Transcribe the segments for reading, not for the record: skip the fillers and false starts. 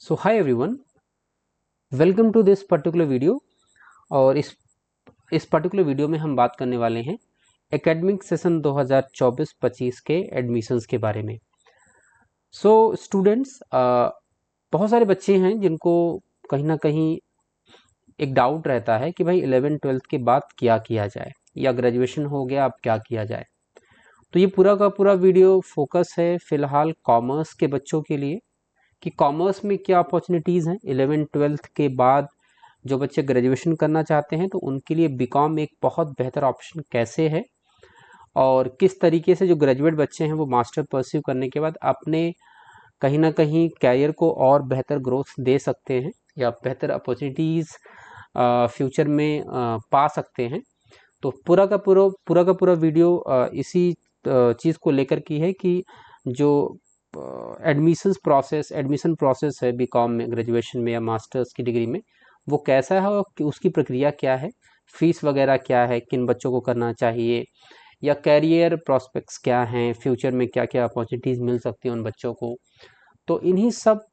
So hi everyone, welcome to this particular video. और इस particular video में हम बात करने वाले हैं एकेडमिक सेशन 2024-25 के एडमिशन्स के बारे में। सो स्टूडेंट्स, बहुत सारे बच्चे हैं जिनको कहीं ना कहीं एक डाउट रहता है कि भाई 11th-12th के बाद क्या किया जाए, या ग्रेजुएशन हो गया अब क्या किया जाए। तो ये पूरा का पूरा वीडियो फोकस है फिलहाल कॉमर्स के बच्चों के लिए कि कॉमर्स में क्या अपॉर्चुनिटीज़ हैं 11th-12th के बाद। जो बच्चे ग्रेजुएशन करना चाहते हैं तो उनके लिए बीकॉम एक बहुत बेहतर ऑप्शन कैसे है, और किस तरीके से जो ग्रेजुएट बच्चे हैं वो मास्टर परस्यू करने के बाद अपने कहीं ना कहीं कैरियर को और बेहतर ग्रोथ दे सकते हैं या बेहतर अपॉर्चुनिटीज़ फ्यूचर में पा सकते हैं। तो पूरा का पूरा वीडियो इसी चीज़ को लेकर की है कि जो एडमिशन प्रोसेस है बीकॉम में, ग्रेजुएशन में या मास्टर्स की डिग्री में, वो कैसा है और उसकी प्रक्रिया क्या है, फीस वगैरह क्या है, किन बच्चों को करना चाहिए, या कैरियर प्रॉस्पेक्ट्स क्या हैं, फ्यूचर में क्या क्या अपॉर्चुनिटीज़ मिल सकती हैं उन बच्चों को। तो इन्हीं सब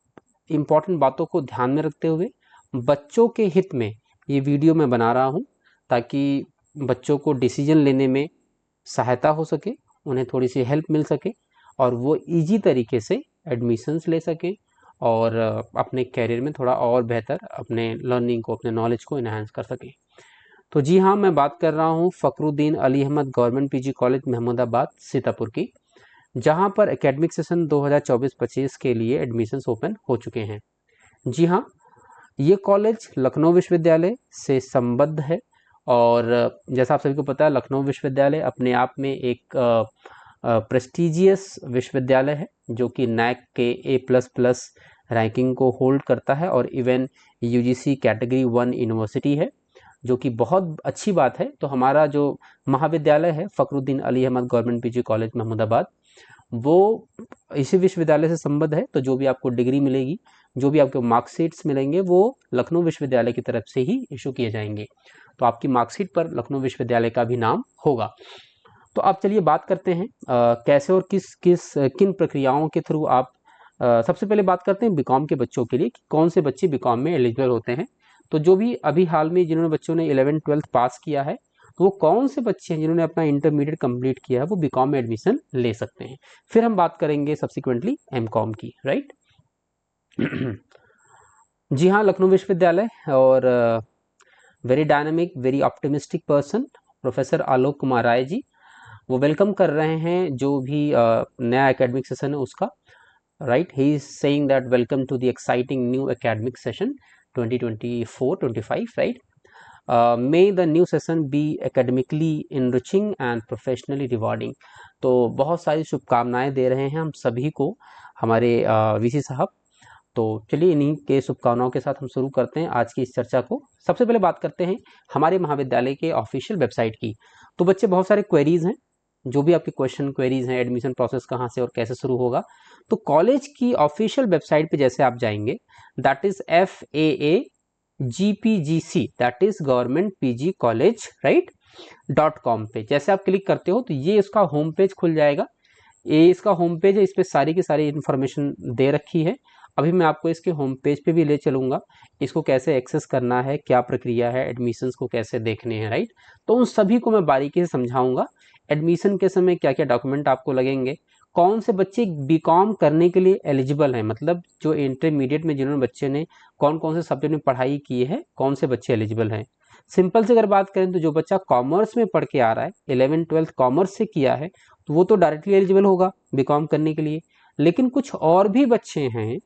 इम्पॉर्टेंट बातों को ध्यान में रखते हुए बच्चों के हित में ये वीडियो मैं बना रहा हूँ, ताकि बच्चों को डिसीजन लेने में सहायता हो सके, उन्हें थोड़ी सी हेल्प मिल सके और वो इजी तरीके से एडमिशन्स ले सकें और अपने कैरियर में थोड़ा और बेहतर अपने लर्निंग को, अपने नॉलेज को इन्हांस कर सकें। तो जी हाँ, मैं बात कर रहा हूँ Fakhruddin Ali Ahmed government PG college Mahmudabad Sitapur की, जहाँ पर एकेडमिक सेशन 2024-25 के लिए एडमिशन्स ओपन हो चुके हैं। जी हाँ, ये कॉलेज लखनऊ विश्वविद्यालय से संबद्ध है और जैसा आप सभी को पता है लखनऊ विश्वविद्यालय अपने आप में एक प्रेस्टिजियस विश्वविद्यालय है जो कि नैक के A++ रैंकिंग को होल्ड करता है और इवन UGC कैटेगरी 1 यूनिवर्सिटी है, जो कि बहुत अच्छी बात है। तो हमारा जो महाविद्यालय है Fakhruddin Ali Ahmed government PG college Mahmudabad, वो इसी विश्वविद्यालय से संबद्ध है। तो जो भी आपको डिग्री मिलेगी, जो भी आपको मार्कशीट्स मिलेंगे, वो लखनऊ विश्वविद्यालय की तरफ से ही इशू किए जाएंगे। तो आपकी मार्कशीट पर लखनऊ विश्वविद्यालय का भी नाम होगा। तो आप चलिए बात करते हैं कैसे और किन प्रक्रियाओं के थ्रू आप सबसे पहले बात करते हैं बीकॉम के बच्चों के लिए कि कौन से बच्चे बीकॉम में एलिजिबल होते हैं। तो जो भी अभी हाल में जिन्होंने बच्चों ने 11th-12th पास किया है, तो वो कौन से बच्चे हैं जिन्होंने अपना इंटरमीडिएट कंप्लीट किया है, वो बीकॉम में एडमिशन ले सकते हैं। फिर हम बात करेंगे सब्सिक्वेंटली एमकॉम की, राइट। जी हाँ, लखनऊ विश्वविद्यालय और very dynamic, very optimistic person professor Alok Kumar Rai ji, वो वेलकम कर रहे हैं जो भी नया एकेडमिक सेशन है उसका, right. He is saying that welcome to the exciting new academic session 2024-25, right. May the new session be academically enriching and professionally rewarding. तो बहुत सारी शुभकामनाएं दे रहे हैं हम सभी को हमारे वीसी साहब। तो चलिए इन्हीं के शुभकामनाओं के साथ हम शुरू करते हैं आज की इस चर्चा को। सबसे पहले बात करते हैं हमारे महाविद्यालय के ऑफिशियल वेबसाइट की। तो बच्चे, बहुत सारे क्वेरीज हैं, जो भी आपके क्वेश्चन क्वेरीज हैं, एडमिशन प्रोसेस कहाँ से और कैसे शुरू होगा, तो कॉलेज की ऑफिशियल वेबसाइट पे जैसे आप जाएंगे, that is FAAGPGC, that is government PG college, right .com पे जैसे आप क्लिक करते हो तो ये इसका होम पेज खुल जाएगा। ये इसका होम पेज है, इस पे सारी की सारी इन्फॉर्मेशन दे रखी है। अभी मैं आपको इसके होम पेज पे भी ले चलूँगा, इसको कैसे एक्सेस करना है, क्या प्रक्रिया है, एडमिशन्स को कैसे देखने हैं, राइट। तो उन सभी को मैं बारीकी से समझाऊंगा। एडमिशन के समय क्या क्या डॉक्यूमेंट आपको लगेंगे, कौन से बच्चे बीकॉम करने के लिए एलिजिबल हैं, मतलब जो इंटरमीडिएट में जिन्होंने बच्चे ने कौन कौन से सब्जेक्ट में पढ़ाई की है, कौन से बच्चे एलिजिबल हैं। सिंपल से अगर बात करें तो जो बच्चा कॉमर्स में पढ़ के आ रहा है, 11th-12th कॉमर्स से किया है, तो वो तो डायरेक्टली एलिजिबल होगा बीकॉम करने के लिए। लेकिन कुछ और भी बच्चे हैं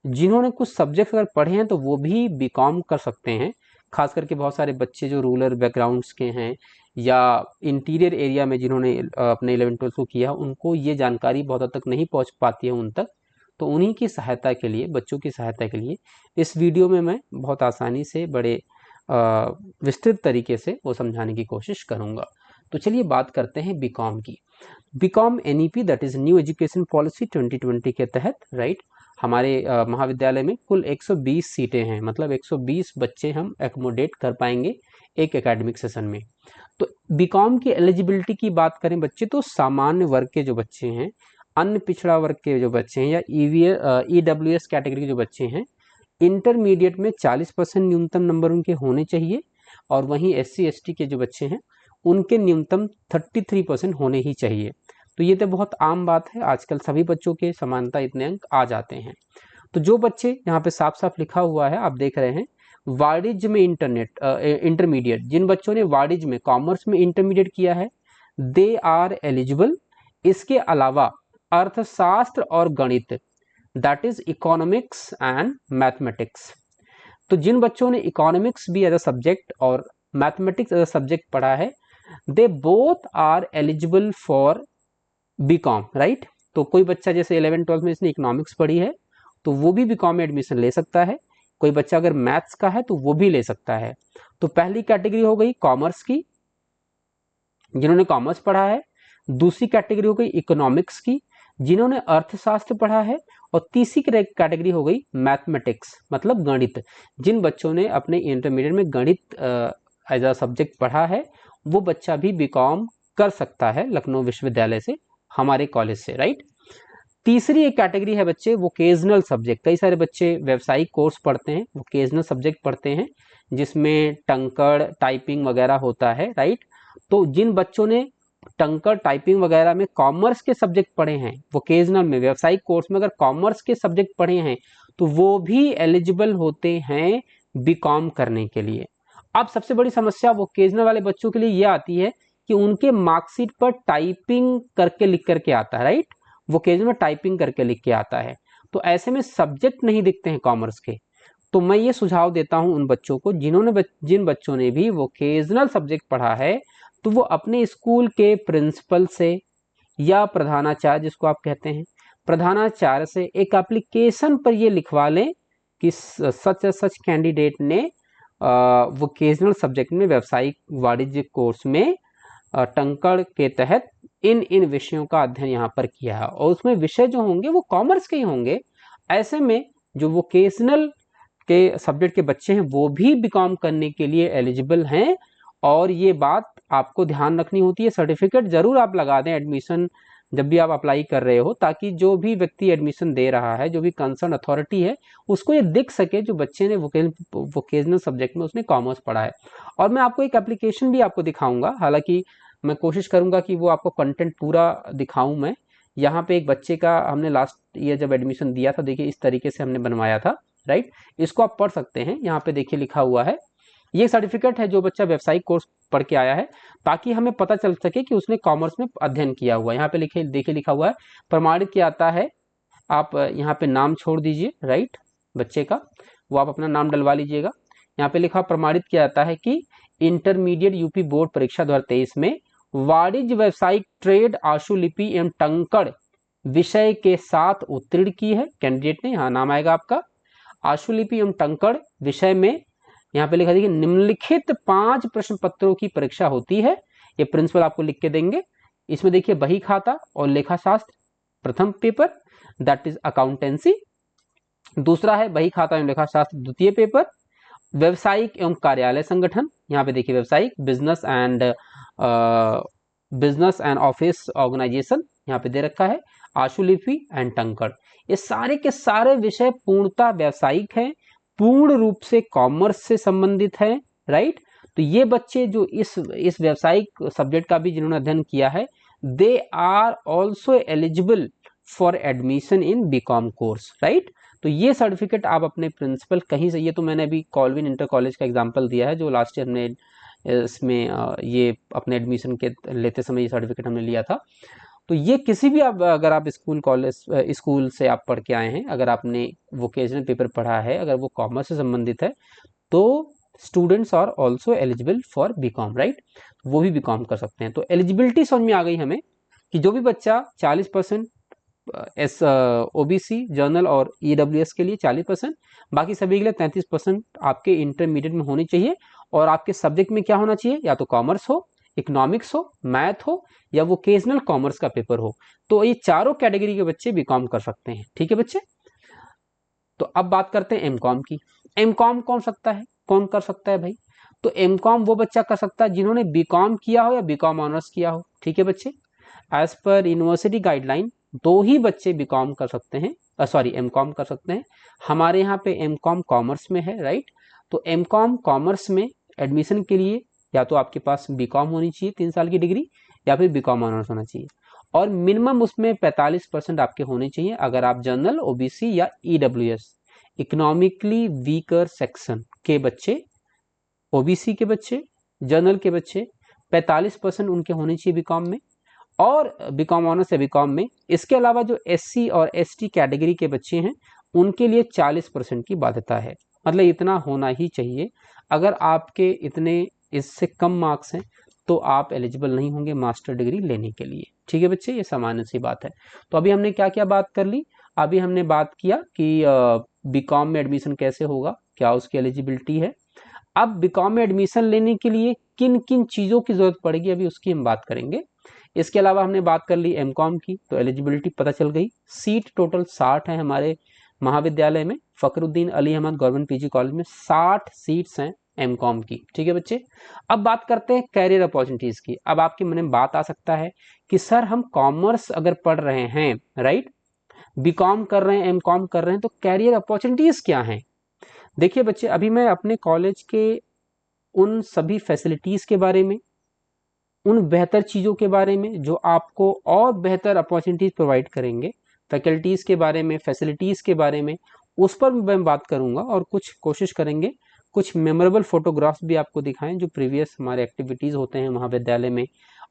जिन्होंने कुछ सब्जेक्ट अगर पढ़े हैं तो वो भी बीकॉम कर सकते हैं। खास करके बहुत सारे बच्चे जो रूरल बैकग्राउंड्स के हैं या इंटीरियर एरिया में जिन्होंने अपने 11th-12th को किया, उनको ये जानकारी बहुत हद तक नहीं पहुंच पाती है उन तक। तो उन्हीं की सहायता के लिए, बच्चों की सहायता के लिए इस वीडियो में मैं बहुत आसानी से, बड़े विस्तृत तरीके से वो समझाने की कोशिश करूँगा। तो चलिए बात करते हैं बीकॉम की। BCom NEP, that is new education policy 2020 के तहत, राइट, हमारे महाविद्यालय में कुल 120 सीटें हैं, मतलब 120 बच्चे हम एकोमोडेट कर पाएंगे एक एकेडमिक सेशन में। तो बीकॉम की एलिजिबिलिटी की बात करें बच्चे, तो सामान्य वर्ग के जो बच्चे हैं, अन्य पिछड़ा वर्ग के जो बच्चे हैं, या EWS कैटेगरी के जो बच्चे हैं, इंटरमीडिएट में 40% न्यूनतम नंबर उनके होने चाहिए, और वहीं SC ST के जो बच्चे हैं उनके न्यूनतम 33% होने ही चाहिए। तो ये तो बहुत आम बात है, आजकल सभी बच्चों के समानता इतने अंक आ जाते हैं। तो जो बच्चे यहाँ पे साफ साफ लिखा हुआ है, आप देख रहे हैं वाणिज्य में इंटरमीडिएट, जिन बच्चों ने वाणिज्य में कॉमर्स में इंटरमीडिएट किया है, दे आर एलिजिबल। इसके अलावा अर्थशास्त्र और गणित, that is economics and mathematics. तो जिन बच्चों ने इकोनॉमिक्स भी एज अ सब्जेक्ट और मैथमेटिक्स एज अ सब्जेक्ट पढ़ा है, they both are eligible for BCom, right. तो कोई बच्चा जैसे 11th-12th में इसने इकोनॉमिक्स पढ़ी है तो वो भी बीकॉम में एडमिशन ले सकता है। कोई बच्चा अगर मैथ्स का है तो वो भी ले सकता है। तो पहली कैटेगरी हो गई कॉमर्स की, जिन्होंने कॉमर्स पढ़ा है। दूसरी कैटेगरी हो गई इकोनॉमिक्स की, जिन्होंने अर्थशास्त्र पढ़ा है। और तीसरी कैटेगरी हो गई मैथमेटिक्स, मतलब गणित, जिन बच्चों ने अपने इंटरमीडिएट में गणित एज अ सब्जेक्ट पढ़ा है, वो बच्चा भी बीकॉम कर सकता है लखनऊ विश्वविद्यालय से, हमारे कॉलेज से, राइट। तीसरी एक कैटेगरी है बच्चे वोकेशनल सब्जेक्ट। कई सारे बच्चे व्यावसायिक कोर्स पढ़ते हैं, वोकेशनल सब्जेक्ट पढ़ते हैं, जिसमें टंकड़ टाइपिंग वगैरह होता है, राइट। तो जिन बच्चों ने टंकड़ टाइपिंग वगैरह में कॉमर्स के सब्जेक्ट पढ़े हैं, वोकेशनल में व्यावसायिक कोर्स में अगर कॉमर्स के सब्जेक्ट पढ़े हैं, तो वो भी एलिजिबल होते हैं बीकॉम करने के लिए। अब सबसे बड़ी समस्या वोकेशनल वाले बच्चों के लिए ये आती है कि उनके मार्कशीट पर टाइपिंग करके लिख करके आता है, राइट। वोकेशनल में टाइपिंग करके लिख के आता है, तो ऐसे में सब्जेक्ट नहीं दिखते हैं कॉमर्स के। तो मैं ये सुझाव देता हूं उन बच्चों को जिन बच्चों ने भी वोकेशनल सब्जेक्ट पढ़ा है, तो वो अपने स्कूल के प्रिंसिपल से या प्रधानाचार्य, जिसको आप कहते हैं, प्रधानाचार्य से एक एप्लीकेशन पर ये लिखवा लें कि सच कैंडिडेट ने वोकेशनल सब्जेक्ट में व्यावसायिक वाणिज्य कोर्स में टंकड़ के तहत इन विषयों का अध्ययन यहाँ पर किया है, और उसमें विषय जो होंगे वो कॉमर्स के ही होंगे। ऐसे में जो वोकेशनल के सब्जेक्ट के बच्चे हैं वो भी बीकॉम करने के लिए एलिजिबल हैं। और ये बात आपको ध्यान रखनी होती है, सर्टिफिकेट जरूर आप लगा दें एडमिशन जब भी आप अप्लाई कर रहे हो, ताकि जो भी व्यक्ति एडमिशन दे रहा है, जो भी कंसर्न अथॉरिटी है, उसको ये दिख सके जो बच्चे ने वोकेशनल सब्जेक्ट में उसने कॉमर्स पढ़ा है। और मैं आपको एक एप्लीकेशन भी आपको दिखाऊंगा, हालांकि मैं कोशिश करूंगा कि वो आपको कंटेंट पूरा दिखाऊं मैं। यहाँ पे एक बच्चे का हमने लास्ट ईयर जब एडमिशन दिया था, देखिए इस तरीके से हमने बनवाया था, राइट। इसको आप पढ़ सकते हैं, यहाँ पे देखिए लिखा हुआ है, ये सर्टिफिकेट है जो बच्चा व्यावसायिक कोर्स पढ़ के आया है, ताकि हमें पता चल सके कि उसने कॉमर्स में अध्ययन किया हुआ है। यहाँ पे देखिए लिखा हुआ है प्रमाणित किया आता है। आप यहाँ पे नाम छोड़ दीजिए, राइट, बच्चे का, वो आप अपना नाम डलवा लीजिएगा। यहाँ पे लिखा प्रमाणित किया जाता है कि इंटरमीडिएट यूपी बोर्ड परीक्षा 2023 में वाणिज्य व्यावसायिक ट्रेड आशुलिपि एवं टंकड़ विषय के साथ उत्तीर्ण की है कैंडिडेट ने, यहाँ नाम आएगा आपका। आशुलिपि एवं टंकड़ विषय में यहाँ पे लिखा देखिए निम्नलिखित 5 प्रश्न पत्रों की परीक्षा होती है, ये प्रिंसिपल आपको लिख के देंगे। इसमें देखिए बही खाता और लेखा शास्त्र प्रथम पेपर, दैट इज अकाउंटेंसी। दूसरा है बही खाता एवं लेखा शास्त्र द्वितीय पेपर। व्यवसायिक एवं कार्यालय संगठन, यहाँ पे देखिए व्यवसायिक बिजनेस एंड ऑफिस ऑर्गेनाइजेशन यहाँ पे दे रखा है। आशुलिपि एंड टंकड़, ये सारे के सारे विषय पूर्णतः व्यावसायिक हैं, पूर्ण रूप से कॉमर्स से संबंधित है, राइट। तो ये बच्चे जो इस व्यावसायिक सब्जेक्ट का भी जिन्होंने अध्ययन किया है, they are also eligible for admission in BCom course, right. तो ये सर्टिफिकेट आप अपने प्रिंसिपल कहीं से, ये तो मैंने अभी कॉलविन इंटर कॉलेज का एग्जांपल दिया है जो लास्ट ईयर हमने इसमें ये अपने एडमिशन के लेते समय ये सर्टिफिकेट हमने लिया था। तो ये किसी भी अगर आप स्कूल से आप पढ़ के आए हैं, अगर आपने वोकेशनल पेपर पढ़ा है, अगर वो कॉमर्स से संबंधित है, तो students are also eligible for BCom, right. वो भी बीकॉम कर सकते हैं। तो एलिजिबिलिटी समझ में आ गई हमें कि जो भी बच्चा 40% ओबीसी जनरल और ईडब्ल्यूएस के लिए 40%, बाकी सभी के लिए 33% आपके इंटरमीडिएट में होनी चाहिए। और आपके सब्जेक्ट में क्या होना चाहिए, या तो कॉमर्स हो, इकोनॉमिक्स हो, मैथ हो, या वोकेशनल कॉमर्स का पेपर हो। तो ये चारों कैटेगरी के बच्चे बीकॉम कर सकते हैं, ठीक है बच्चे। तो अब बात करते हैं एमकॉम की। एमकॉम कौन कर सकता है भाई? तो एमकॉम वो बच्चा कर सकता है जिन्होंने बीकॉम किया हो या बीकॉम ऑनर्स किया हो, ठीक है बच्चे। एज पर यूनिवर्सिटी गाइडलाइन 2 ही बच्चे बीकॉम कर सकते हैं, सॉरी एमकॉम कर सकते हैं। हमारे यहाँ पे एमकॉम कॉमर्स में है, राइट। तो एमकॉम कॉमर्स में एडमिशन के लिए या तो आपके पास बीकॉम होनी चाहिए 3 साल की डिग्री, या फिर बीकॉम ऑनर्स होना चाहिए, और मिनिमम उसमें 45% आपके होने चाहिए अगर आप जनरल, ओबीसी या ईडब्ल्यूएस इकोनॉमिकली वीकर सेक्शन के बच्चे, ओबीसी के बच्चे, जनरल के बच्चे 45% उनके होने चाहिए बीकॉम में, और बीकॉम ऑनर्स या बीकॉम में। इसके अलावा जो एससी और एसटी कैटेगरी के बच्चे हैं उनके लिए 40% की बाध्यता है, मतलब इतना होना ही चाहिए। अगर आपके इतने इससे कम मार्क्स हैं तो आप एलिजिबल नहीं होंगे मास्टर डिग्री लेने के लिए, ठीक है बच्चे, ये सामान्य सी बात है। तो अभी हमने क्या क्या बात कर ली, अभी हमने बात किया कि बीकॉम में एडमिशन कैसे होगा, क्या उसकी एलिजिबिलिटी है। अब बीकॉम में एडमिशन लेने के लिए किन किन चीज़ों की ज़रूरत पड़ेगी अभी उसकी हम बात करेंगे। इसके अलावा हमने बात कर ली एमकॉम की, तो एलिजिबिलिटी पता चल गई। सीट टोटल 60 है हमारे महाविद्यालय में, Fakhruddin Ali Ahmed government PG college में 60 सीट्स हैं एमकॉम की, ठीक है बच्चे। अब बात करते हैं कैरियर अपॉर्चुनिटीज़ की। अब आपके मन में बात आ सकता है कि सर हम कॉमर्स अगर पढ़ रहे हैं, राइट, बीकॉम कर रहे हैं, एमकॉम कर रहे हैं, तो कैरियर अपॉर्चुनिटीज़ क्या हैं। देखिए बच्चे, अभी मैं अपने कॉलेज के उन सभी फैसिलिटीज़ के बारे में, उन बेहतर चीज़ों के बारे में जो आपको और बेहतर अपॉर्चुनिटीज़ प्रोवाइड करेंगे, फैकल्टीज़ के बारे में, फैसिलिटीज़ के बारे में, उस पर मैं बात करूंगा, और कुछ कोशिश करेंगे कुछ मेमोरेबल फोटोग्राफ्स भी आपको दिखाएं जो प्रीवियस हमारे एक्टिविटीज़ होते हैं महाविद्यालय में,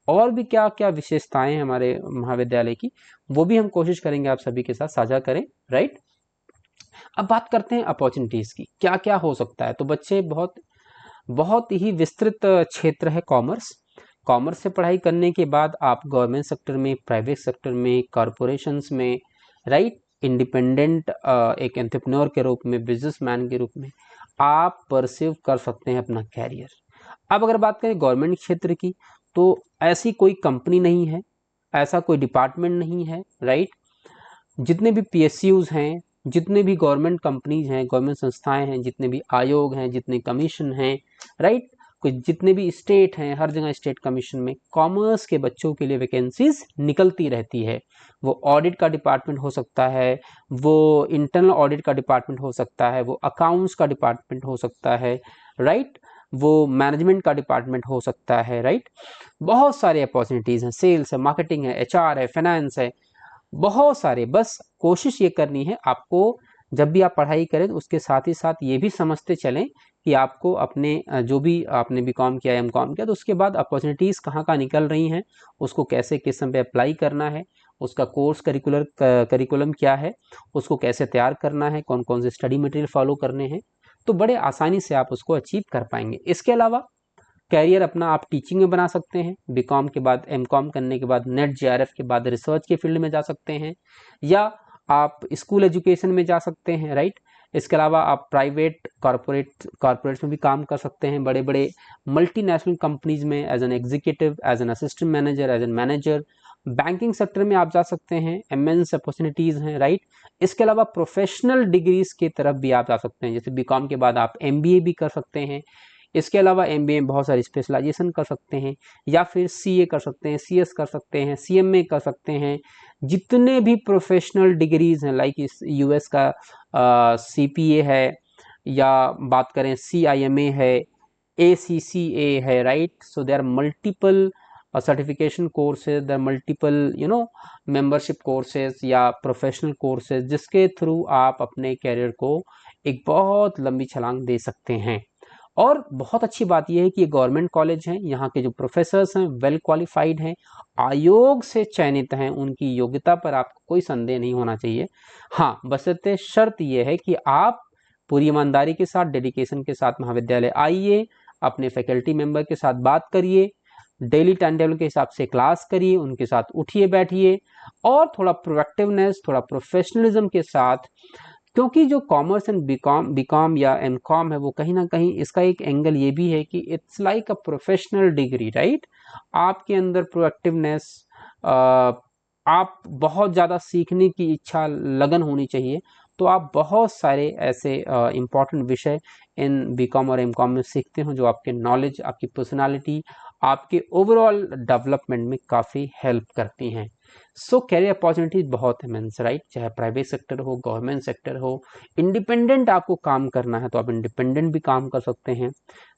और भी क्या क्या विशेषताएं हैं हमारे महाविद्यालय की, वो भी हम कोशिश करेंगे आप सभी के साथ साझा करें, राइट। अब बात करते हैं अपॉर्चुनिटीज़ की, क्या क्या हो सकता है। तो बच्चे, बहुत बहुत ही विस्तृत क्षेत्र है कॉमर्स। कॉमर्स से पढ़ाई करने के बाद आप गवर्नमेंट सेक्टर में, प्राइवेट सेक्टर में, कॉरपोरेशंस में, राइट, इंडिपेंडेंट एक एंटरप्रेन्योर के रूप में, बिजनेसमैन के रूप में आप परसीव कर सकते हैं अपना कैरियर। अब अगर बात करें गवर्नमेंट क्षेत्र की, तो ऐसी कोई कंपनी नहीं है, ऐसा कोई डिपार्टमेंट नहीं है, राइट। जितने भी पीएसयूज हैं, जितने भी गवर्नमेंट कंपनीज हैं, गवर्नमेंट संस्थाएं हैं, जितने भी आयोग हैं, जितने कमीशन हैं, राइट, कुछ जितने भी स्टेट हैं, हर जगह स्टेट कमीशन में कॉमर्स के बच्चों के लिए वैकेंसीज निकलती रहती है। वो ऑडिट का डिपार्टमेंट हो सकता है, वो इंटरनल ऑडिट का डिपार्टमेंट हो सकता है, वो अकाउंट्स का डिपार्टमेंट हो सकता है, राइट, वो मैनेजमेंट का डिपार्टमेंट हो सकता है, राइट। बहुत सारे अपॉर्चुनिटीज़ हैं, सेल्स है, मार्केटिंग है, एचआर है, फाइनेंस है, बहुत सारे। बस कोशिश ये करनी है आपको, जब भी आप पढ़ाई करें तो उसके साथ ही साथ ये भी समझते चलें कि आपको अपने जो भी आपने बीकॉम किया, एमकॉम किया, तो उसके बाद अपॉर्चुनिटीज़ कहाँ कहाँ निकल रही हैं, उसको कैसे किस समय पे अप्लाई करना है, उसका कोर्स करिकुलम क्या है, उसको कैसे तैयार करना है, कौन कौन से स्टडी मटेरियल फॉलो करने हैं, तो बड़े आसानी से आप उसको अचीव कर पाएंगे। इसके अलावा कैरियर अपना आप टीचिंग में बना सकते हैं, बीकॉम के बाद, एमकॉम करने के बाद, नेट जेआरएफ के बाद रिसर्च के फील्ड में जा सकते हैं, या आप स्कूल एजुकेशन में जा सकते हैं, राइट। इसके अलावा आप प्राइवेट कॉरपोरेट्स में भी काम कर सकते हैं, बड़े बड़े मल्टीनेशनल कंपनीज में as an executive, as an assistant manager, as an manager. Banking sector में आप जा सकते हैं, इमेंस अपॉर्चुनिटीज़ हैं, राइट। इसके अलावा प्रोफेशनल डिग्रीज की तरफ भी आप जा सकते हैं, जैसे बीकॉम के बाद आप एमबीए भी कर सकते हैं। इसके अलावा एमबीए में बहुत सारी स्पेशलाइजेशन कर सकते हैं, या फिर सीए कर सकते हैं, सीएस कर सकते हैं, सीएमए कर सकते हैं। जितने भी प्रोफेशनल डिग्रीज हैं, लाइक इस यूएस का सीपीए है, या बात करें सीआईएमए है, एसीसीए है, right. So there are multiple certification courses, there multiple membership courses या प्रोफेशनल कोर्सेज, जिसके थ्रू आप अपने कैरियर को एक बहुत लंबी छलांग दे सकते हैं। और बहुत अच्छी बात यह है कि ये गवर्नमेंट कॉलेज हैं, यहाँ के जो प्रोफेसर्स हैं वेल क्वालिफाइड हैं, आयोग से चयनित हैं, उनकी योग्यता पर आपको कोई संदेह नहीं होना चाहिए। हाँ, बशर्ते शर्त यह है कि आप पूरी ईमानदारी के साथ, डेडिकेशन के साथ महाविद्यालय आइए, अपने फैकल्टी मेंबर के साथ बात करिए, डेली टाइम टेबल के हिसाब से क्लास करिए, उनके साथ उठिए बैठिए, और थोड़ा प्रोएक्टिवनेस, थोड़ा प्रोफेशनलिज्म के साथ, क्योंकि जो कॉमर्स एंड बीकॉम या एमकॉम है, वो कहीं ना कहीं इसका एक एंगल ये भी है कि it's like a professional degree, right. आपके अंदर प्रोएक्टिवनेस, आप बहुत ज़्यादा सीखने की इच्छा, लगन होनी चाहिए, तो आप बहुत सारे ऐसे इम्पॉर्टेंट विषय इन बीकॉम और एमकॉम में सीखते हो, जो आपके नॉलेज, आपकी पर्सनालिटी, आपके ओवरऑल डेवलपमेंट में काफ़ी हेल्प करती हैं। सो कैरियर अपॉर्चुनिटीज बहुत है मीन्स, राइट, चाहे प्राइवेट सेक्टर हो, गवर्नमेंट सेक्टर हो, इंडिपेंडेंट आपको काम करना है तो आप इंडिपेंडेंट भी काम कर सकते हैं,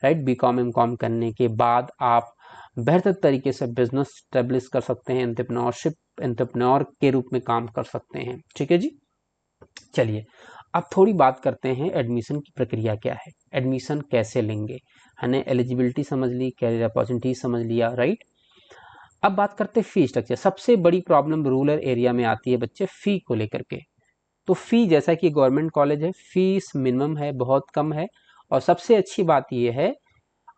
राइट। बीकॉम एमकॉम करने के बाद आप बेहतर तरीके से बिजनेस स्टेब्लिश कर सकते हैं, एंटरप्रेन्योर के रूप में काम कर सकते हैं, ठीक है जी। चलिए अब थोड़ी बात करते हैं एडमिशन की प्रक्रिया क्या है, एडमिशन कैसे लेंगे। हमने एलिजिबिलिटी समझ ली, कैरियर अपॉर्चुनिटी समझ लिया, राइट। अब बात करते हैं फी स्ट्रक्चर। सबसे बड़ी प्रॉब्लम रूरल एरिया में आती है बच्चे फी को लेकर के। तो फी, जैसा कि गवर्नमेंट कॉलेज है, फीस मिनिमम है, बहुत कम है। और सबसे अच्छी बात यह है,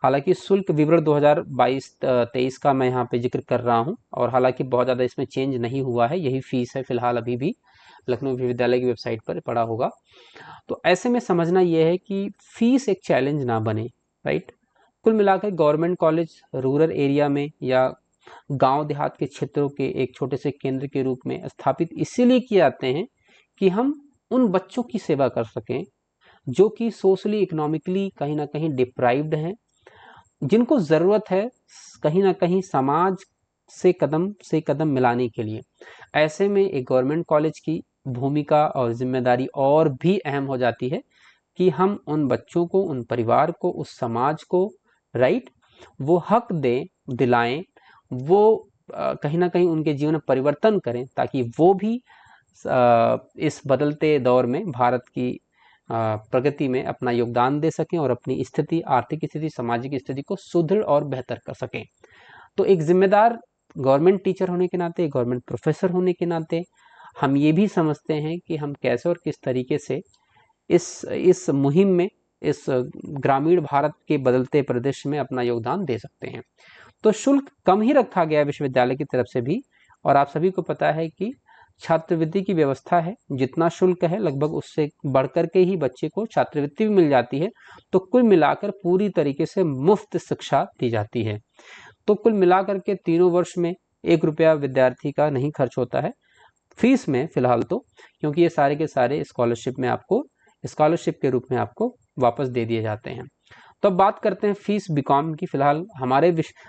हालांकि शुल्क विवरण 2022-23 का मैं यहाँ पे जिक्र कर रहा हूँ, और हालांकि बहुत ज़्यादा इसमें चेंज नहीं हुआ है, यही फीस है फिलहाल अभी भी, लखनऊ विश्वविद्यालय की वेबसाइट पर पड़ा होगा। तो ऐसे में समझना यह है कि फीस एक चैलेंज ना बने, राइट। कुल मिलाकर गवर्नमेंट कॉलेज रूरल एरिया में या गांव देहात के क्षेत्रों के एक छोटे से केंद्र के रूप में स्थापित इसीलिए किए जाते हैं कि हम उन बच्चों की सेवा कर सकें जो कि सोशली इकोनॉमिकली कहीं ना कहीं डिप्राइव्ड हैं, जिनको ज़रूरत है कहीं ना कहीं समाज से कदम मिलाने के लिए। ऐसे में एक गवर्नमेंट कॉलेज की भूमिका और जिम्मेदारी और भी अहम हो जाती है कि हम उन बच्चों को, उन परिवार को, उस समाज को, राइट, वो हक दें, दिलाएं, वो कहीं ना कहीं उनके जीवन में परिवर्तन करें, ताकि वो भी इस बदलते दौर में भारत की प्रगति में अपना योगदान दे सकें और अपनी स्थिति, आर्थिक स्थिति, सामाजिक स्थिति को सुदृढ़ और बेहतर कर सकें। तो एक जिम्मेदार गवर्नमेंट टीचर होने के नाते, गवर्नमेंट प्रोफेसर होने के नाते हम ये भी समझते हैं कि हम कैसे और किस तरीके से इस मुहिम में, इस ग्रामीण भारत के बदलते परिदृश्य में अपना योगदान दे सकते हैं। तो शुल्क कम ही रखा गया विश्वविद्यालय की तरफ से भी, और आप सभी को पता है कि छात्रवृत्ति की व्यवस्था है, जितना शुल्क है लगभग उससे बढ़कर के ही बच्चे को छात्रवृत्ति भी मिल जाती है। तो कुल मिलाकर पूरी तरीके से मुफ्त शिक्षा दी जाती है। तो कुल मिलाकर के तीनों वर्ष में 1 रुपया विद्यार्थी का नहीं खर्च होता है फीस में फिलहाल, तो क्योंकि ये सारे के सारे स्कॉलरशिप के रूप में आपको वापस दे दिए जाते हैं। तो अब बात करते हैं फीस बीकॉम की। फिलहाल हमारे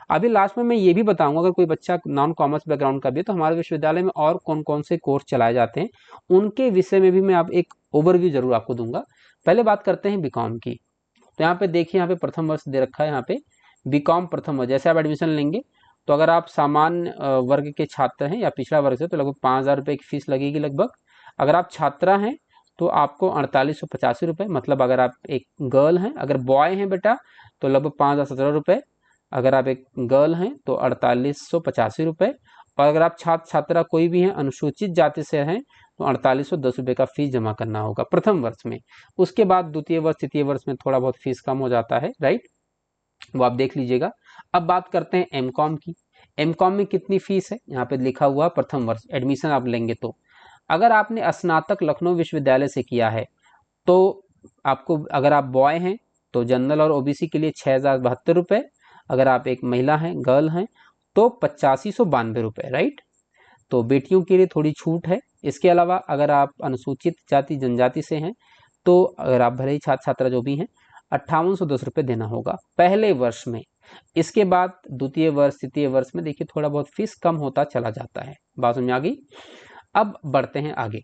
अभी लास्ट में मैं ये भी बताऊंगा, अगर कोई बच्चा नॉन कॉमर्स बैकग्राउंड का भी है तो हमारे विश्वविद्यालय में और कौन कौन से कोर्स चलाए जाते हैं उनके विषय में भी मैं आप एक ओवरव्यू जरूर आपको दूंगा। पहले बात करते हैं बीकॉम की। तो यहाँ पे देखिए, यहाँ पे प्रथम वर्ष दे रखा है, यहाँ पे बीकॉम प्रथम वर्ष। जैसे आप एडमिशन लेंगे तो अगर आप सामान्य वर्ग के छात्र हैं या पिछड़ा वर्ग से तो लगभग 5,000 रुपये की फीस लगेगी लगभग। अगर आप छात्रा हैं तो आपको 4885 रुपये, मतलब अगर आप एक गर्ल हैं, अगर बॉय हैं बेटा तो लगभग 5,017 रुपये, अगर आप एक गर्ल हैं तो 4885 रुपये, और अगर आप छात्रा कोई भी हैं अनुसूचित जाति से हैं तो 4810 रुपये का फीस जमा करना होगा प्रथम वर्ष में। उसके बाद द्वितीय वर्ष, तृतीय वर्ष में थोड़ा बहुत फीस कम हो जाता है, राइट, वो आप देख लीजिएगा। अब बात करते हैं एमकॉम की। एमकॉम में कितनी फीस है, यहाँ पे लिखा हुआ प्रथम वर्ष एडमिशन आप लेंगे तो अगर आपने स्नातक लखनऊ विश्वविद्यालय से किया है तो आपको, अगर आप बॉय हैं तो जनरल और ओबीसी के लिए 6,072 रुपये, अगर आप एक महिला हैं, गर्ल हैं, तो 8592 रुपये, राइट। तो बेटियों के लिए थोड़ी छूट है। इसके अलावा अगर आप अनुसूचित जाति जनजाति से हैं तो अगर आप भले ही छात्र छात्रा जो भी हैं 5810 रुपये देना होगा पहले वर्ष में। इसके बाद द्वितीय वर्ष, तृतीय वर्ष में देखिए थोड़ा बहुत फीस कम होता चला जाता है। बात समझ आ गई। अब बढ़ते हैं आगे।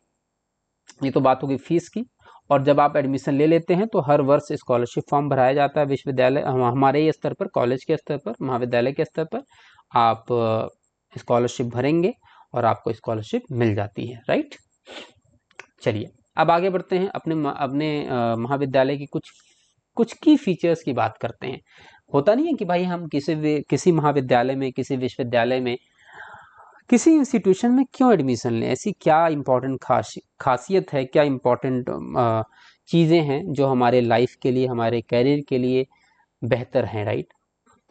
ये तो बात होगी फीस की। और जब आप एडमिशन ले लेते हैं तो हर वर्ष स्कॉलरशिप फॉर्म भराया जाता है विश्वविद्यालय, हमारे ही स्तर पर, कॉलेज के स्तर पर, महाविद्यालय के स्तर पर आप स्कॉलरशिप भरेंगे और आपको स्कॉलरशिप मिल जाती है, राइट। चलिए अब आगे बढ़ते हैं, अपने महाविद्यालय की कुछ की फीचर्स की बात करते हैं। होता नहीं है कि भाई हम किसी महाविद्यालय में, किसी विश्वविद्यालय में, किसी इंस्टीट्यूशन में क्यों एडमिशन लें, ऐसी क्या इम्पोर्टेंट खासियत है, क्या इम्पोर्टेंट चीज़ें हैं जो हमारे लाइफ के लिए, हमारे कैरियर के लिए बेहतर हैं, राइट।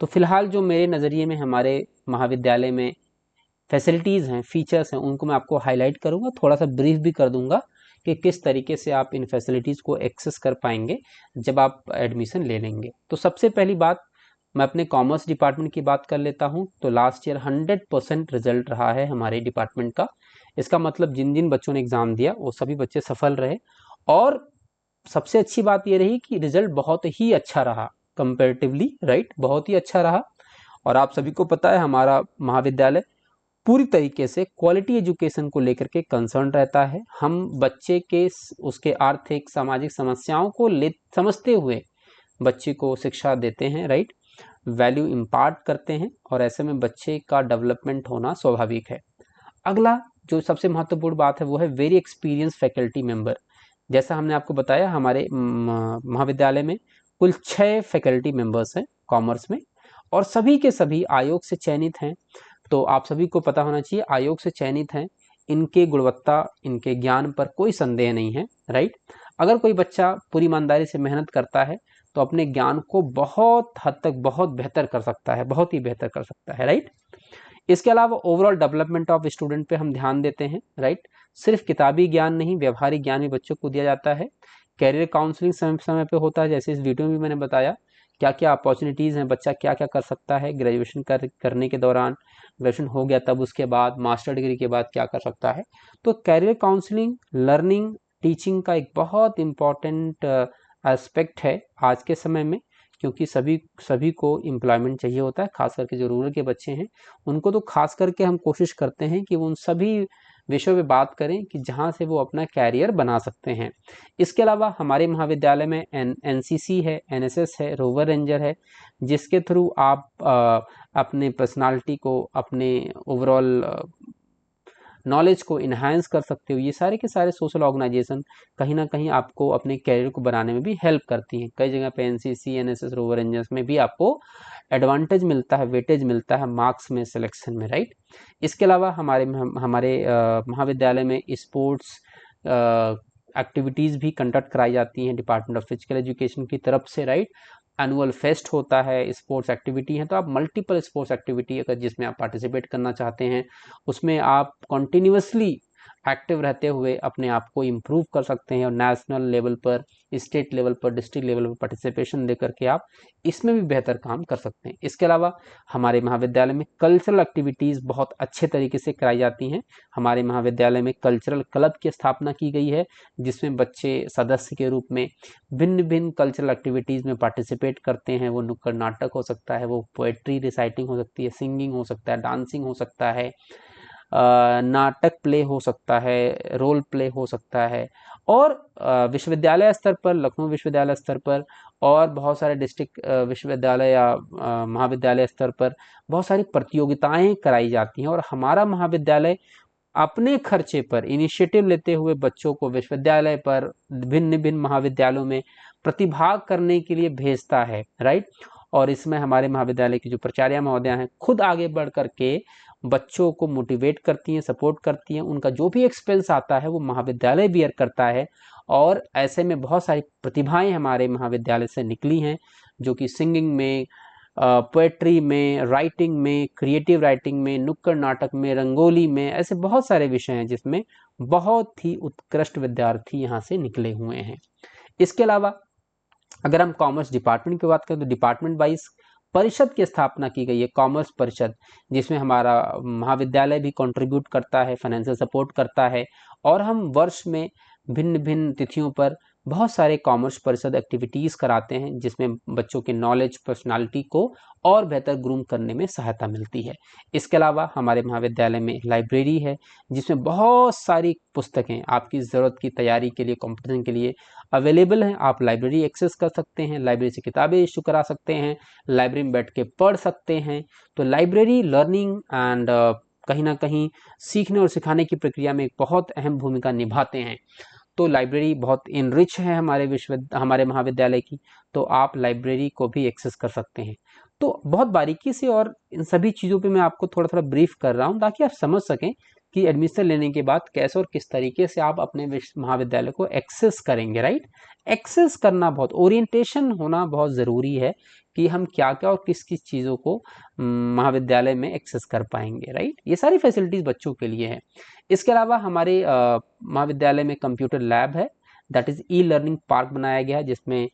तो फिलहाल जो मेरे नज़रिए में हमारे महाविद्यालय में फैसिलिटीज़ हैं, फीचर्स हैं, उनको मैं आपको हाईलाइट करूँगा, थोड़ा सा ब्रीफ भी कर दूंगा कि किस तरीके से आप इन फैसिलिटीज़ को एक्सेस कर पाएंगे जब आप एडमिशन ले लेंगे। तो सबसे पहली बात, मैं अपने कॉमर्स डिपार्टमेंट की बात कर लेता हूं तो लास्ट ईयर 100% रिजल्ट रहा है हमारे डिपार्टमेंट का। इसका मतलब जिन जिन बच्चों ने एग्ज़ाम दिया वो सभी बच्चे सफल रहे, और सबसे अच्छी बात ये रही कि रिजल्ट बहुत ही अच्छा रहा कंपैरेटिवली, राइट, बहुत ही अच्छा रहा। और आप सभी को पता है हमारा महाविद्यालय पूरी तरीके से क्वालिटी एजुकेशन को लेकर के कंसर्न रहता है। हम बच्चे के उसके आर्थिक सामाजिक समस्याओं को समझते हुए बच्चे को शिक्षा देते हैं, राइट, वैल्यू इम्पार्ट करते हैं, और ऐसे में बच्चे का डेवलपमेंट होना स्वाभाविक है। अगला जो सबसे महत्वपूर्ण बात है वो है वेरी एक्सपीरियंस फैकल्टी मेंबर। जैसा हमने आपको बताया, हमारे महाविद्यालय में कुल 6 फैकल्टी मेंबर्स हैं कॉमर्स में, और सभी के सभी आयोग से चयनित हैं। तो आप सभी को पता होना चाहिए आयोग से चयनित हैं, इनके गुणवत्ता, इनके ज्ञान पर कोई संदेह नहीं है, राइट। अगर कोई बच्चा पूरी ईमानदारी से मेहनत करता है तो अपने ज्ञान को बहुत हद तक बहुत बेहतर कर सकता है, बहुत ही बेहतर कर सकता है, राइट। इसके अलावा ओवरऑल डेवलपमेंट ऑफ स्टूडेंट पे हम ध्यान देते हैं, राइट। सिर्फ किताबी ज्ञान नहीं, व्यवहारिक ज्ञान भी बच्चों को दिया जाता है। कैरियर काउंसलिंग समय समय पे होता है, जैसे इस वीडियो में भी मैंने बताया क्या क्या अपॉर्चुनिटीज़ हैं, बच्चा क्या क्या कर सकता है ग्रेजुएशन करने के दौरान, ग्रेजुएशन हो गया तब उसके बाद, मास्टर डिग्री के बाद क्या कर सकता है। तो कैरियर काउंसलिंग लर्निंग टीचिंग का एक बहुत इम्पॉर्टेंट एस्पेक्ट है आज के समय में, क्योंकि सभी को एम्प्लॉयमेंट चाहिए होता है, खास करके जो रूरल के बच्चे हैं उनको तो खास करके हम कोशिश करते हैं कि वो उन सभी विषयों पे बात करें कि जहाँ से वो अपना कैरियर बना सकते हैं। इसके अलावा हमारे महाविद्यालय में एनसीसी है, एनएसएस है, रोवर रेंजर है, जिसके थ्रू आप अपने पर्सनालिटी को, अपने ओवरऑल नॉलेज को इन्हांस कर सकते हो। ये सारे के सारे सोशल ऑर्गेनाइजेशन कहीं ना कहीं आपको अपने कैरियर को बनाने में भी हेल्प करती हैं। कई जगह पे एनसीसी, एनएसएस, रोवर रेंजर्स में भी आपको एडवांटेज मिलता है, वेटेज मिलता है मार्क्स में, सिलेक्शन में, राइट। इसके अलावा हमारे महाविद्यालय में स्पोर्ट्स एक्टिविटीज़ भी कंडक्ट कराई जाती हैं डिपार्टमेंट ऑफ फिजिकल एजुकेशन की तरफ से, राइट। एनुअल फेस्ट होता है, स्पोर्ट्स एक्टिविटी है, तो आप मल्टीपल स्पोर्ट्स एक्टिविटी अगर जिसमें आप पार्टिसिपेट करना चाहते हैं उसमें आप कॉन्टिन्यूसली एक्टिव रहते हुए अपने आप को इम्प्रूव कर सकते हैं, और नेशनल लेवल पर, स्टेट लेवल पर, डिस्ट्रिक्ट लेवल पर पार्टिसिपेशन लेकर के आप इसमें भी बेहतर काम कर सकते हैं। इसके अलावा हमारे महाविद्यालय में कल्चरल एक्टिविटीज़ बहुत अच्छे तरीके से कराई जाती हैं। हमारे महाविद्यालय में कल्चरल क्लब की स्थापना की गई है, जिसमें बच्चे सदस्य के रूप में भिन्न भिन्न कल्चरल एक्टिविटीज़ में पार्टिसिपेट करते हैं। वो नुक्कड़ नाटक हो सकता है, वो पोएट्री रिसाइटिंग हो सकती है, सिंगिंग हो सकता है, डांसिंग हो सकता है, नाटक प्ले हो सकता है, रोल प्ले हो सकता है, और विश्वविद्यालय स्तर पर, लखनऊ विश्वविद्यालय स्तर पर और बहुत सारे डिस्ट्रिक्ट विश्वविद्यालय या महाविद्यालय स्तर पर बहुत सारी प्रतियोगिताएं कराई जाती हैं। और हमारा महाविद्यालय अपने खर्चे पर इनिशिएटिव लेते हुए बच्चों को विश्वविद्यालय पर भिन्न भिन्न महाविद्यालयों में प्रतिभाग करने के लिए भेजता है, राइट। और इसमें हमारे महाविद्यालय की जो प्राचार्य महोदया हैं खुद आगे बढ़ करके बच्चों को मोटिवेट करती हैं, सपोर्ट करती हैं। उनका जो भी एक्सपेंस आता है वो महाविद्यालय बियर करता है, और ऐसे में बहुत सारी प्रतिभाएं हमारे महाविद्यालय से निकली हैं, जो कि सिंगिंग में, पोएट्री में, राइटिंग में, क्रिएटिव राइटिंग में, नुक्कड़ नाटक में, रंगोली में, ऐसे बहुत सारे विषय हैं जिसमें बहुत ही उत्कृष्ट विद्यार्थी यहाँ से निकले हुए हैं। इसके अलावा अगर हम कॉमर्स डिपार्टमेंट की बात करें तो डिपार्टमेंट वाइज परिषद की स्थापना की गई है, कॉमर्स परिषद, जिसमें हमारा महाविद्यालय भी कंट्रीब्यूट करता है, फाइनेंशियल सपोर्ट करता है, और हम वर्ष में भिन्न भिन्न तिथियों पर बहुत सारे कॉमर्स परिषद एक्टिविटीज़ कराते हैं, जिसमें बच्चों के नॉलेज, पर्सनालिटी को और बेहतर ग्रूम करने में सहायता मिलती है। इसके अलावा हमारे महाविद्यालय में लाइब्रेरी है, जिसमें बहुत सारी पुस्तकें आपकी ज़रूरत की तैयारी के लिए, कॉम्पिटिशन के लिए अवेलेबल हैं। आप लाइब्रेरी एक्सेस कर सकते हैं, लाइब्रेरी से किताबें इशू करा सकते हैं, लाइब्रेरी में बैठ के पढ़ सकते हैं। तो लाइब्रेरी लर्निंग एंड कहीं ना कहीं सीखने और सिखाने की प्रक्रिया में एक बहुत अहम भूमिका निभाते हैं। तो लाइब्रेरी बहुत इनरिच है हमारे महाविद्यालय की, तो आप लाइब्रेरी को भी एक्सेस कर सकते हैं। तो बहुत बारीकी से और इन सभी चीज़ों पे मैं आपको थोड़ा थोड़ा ब्रीफ कर रहा हूँ ताकि आप समझ सकें कि एडमिशन लेने के बाद कैसे और किस तरीके से आप अपने महाविद्यालय को एक्सेस करेंगे, राइट। एक्सेस करना बहुत, ओरिएंटेशन होना बहुत ज़रूरी है कि हम क्या क्या और किस किस चीज़ों को महाविद्यालय में एक्सेस कर पाएंगे, राइट। ये सारी फैसिलिटीज़ बच्चों के लिए है। इसके अलावा हमारे महाविद्यालय में कंप्यूटर लैब है, that is e learning park बनाया गया है, जिसमें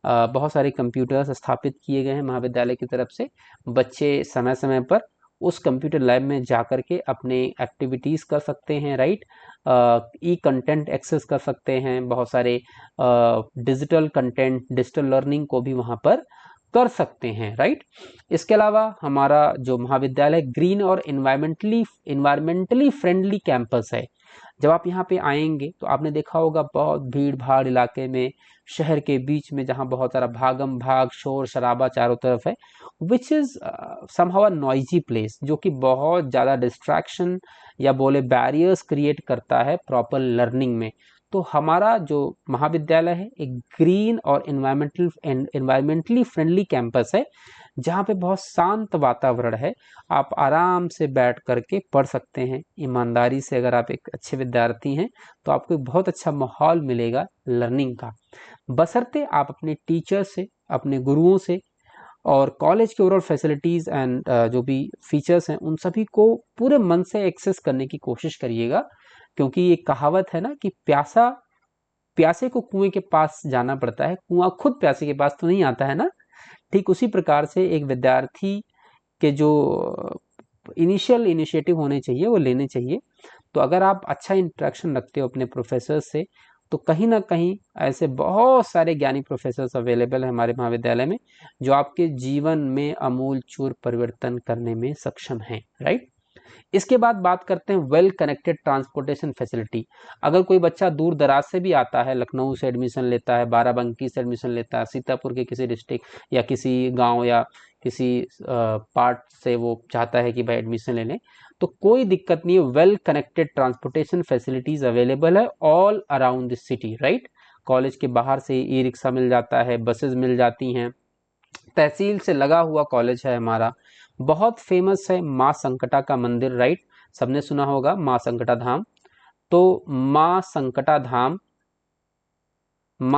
बहुत सारे कंप्यूटर्स स्थापित किए गए हैं महाविद्यालय की तरफ से। बच्चे समय समय पर उस कंप्यूटर लैब में जा कर के अपने एक्टिविटीज़ कर सकते हैं, राइट। ई कंटेंट एक्सेस कर सकते हैं, बहुत सारे डिजिटल कंटेंट, डिजिटल लर्निंग को भी वहाँ पर कर सकते हैं, राइट। इसके अलावा हमारा जो महाविद्यालय ग्रीन और इन्वायरमेंटली फ्रेंडली कैंपस है। जब आप यहाँ पे आएंगे तो आपने देखा होगा बहुत भीड़ भाड़ इलाके में, शहर के बीच में, जहाँ बहुत सारा भागम भाग शोर शराबा चारों तरफ है, which is somehow a noisy place, जो कि बहुत ज़्यादा डिस्ट्रैक्शन या बोले बैरियर्स क्रिएट करता है प्रॉपर लर्निंग में। तो हमारा जो महाविद्यालय है एक ग्रीन और इन्वायरमेंटली फ्रेंडली कैंपस है, जहाँ पे बहुत शांत वातावरण है। आप आराम से बैठ करके पढ़ सकते हैं। ईमानदारी से अगर आप एक अच्छे विद्यार्थी हैं तो आपको एक बहुत अच्छा माहौल मिलेगा लर्निंग का, बशर्ते आप अपने टीचर से, अपने गुरुओं से और कॉलेज के ओवरऑल फैसिलिटीज़ एंड जो भी फीचर्स हैं उन सभी को पूरे मन से एक्सेस करने की कोशिश करिएगा। क्योंकि ये कहावत है ना कि प्यासे को कुएं के पास जाना पड़ता है, कुआं खुद प्यासे के पास तो नहीं आता है ना। ठीक उसी प्रकार से एक विद्यार्थी के जो इनिशियल इनिशिएटिव होने चाहिए वो लेने चाहिए। तो अगर आप अच्छा इंटरेक्शन रखते हो अपने प्रोफेसर से, तो कहीं ना कहीं ऐसे बहुत सारे ज्ञानी प्रोफेसर्स अवेलेबल हैं हमारे महाविद्यालय में, जो आपके जीवन में अमूल चूर परिवर्तन करने में सक्षम हैं, राइट। इसके बाद बात करते हैं वेल कनेक्टेड ट्रांसपोर्टेशन फैसिलिटी। अगर कोई बच्चा दूर दराज से भी आता है, लखनऊ से एडमिशन लेता है, बाराबंकी से एडमिशन लेता है, सीतापुर के किसी डिस्ट्रिक्ट या किसी गांव या किसी पार्ट से वो चाहता है कि भाई एडमिशन ले लें, तो कोई दिक्कत नहीं है। Well connected transportation facilities available है all around the city, right. College के बाहर से ई रिक्शा मिल जाता है, बसेस मिल जाती हैं, तहसील से लगा हुआ कॉलेज है हमारा। बहुत फेमस है माँ संकटा का मंदिर, राइट, सबने सुना होगा माँ संकटा धाम। तो माँ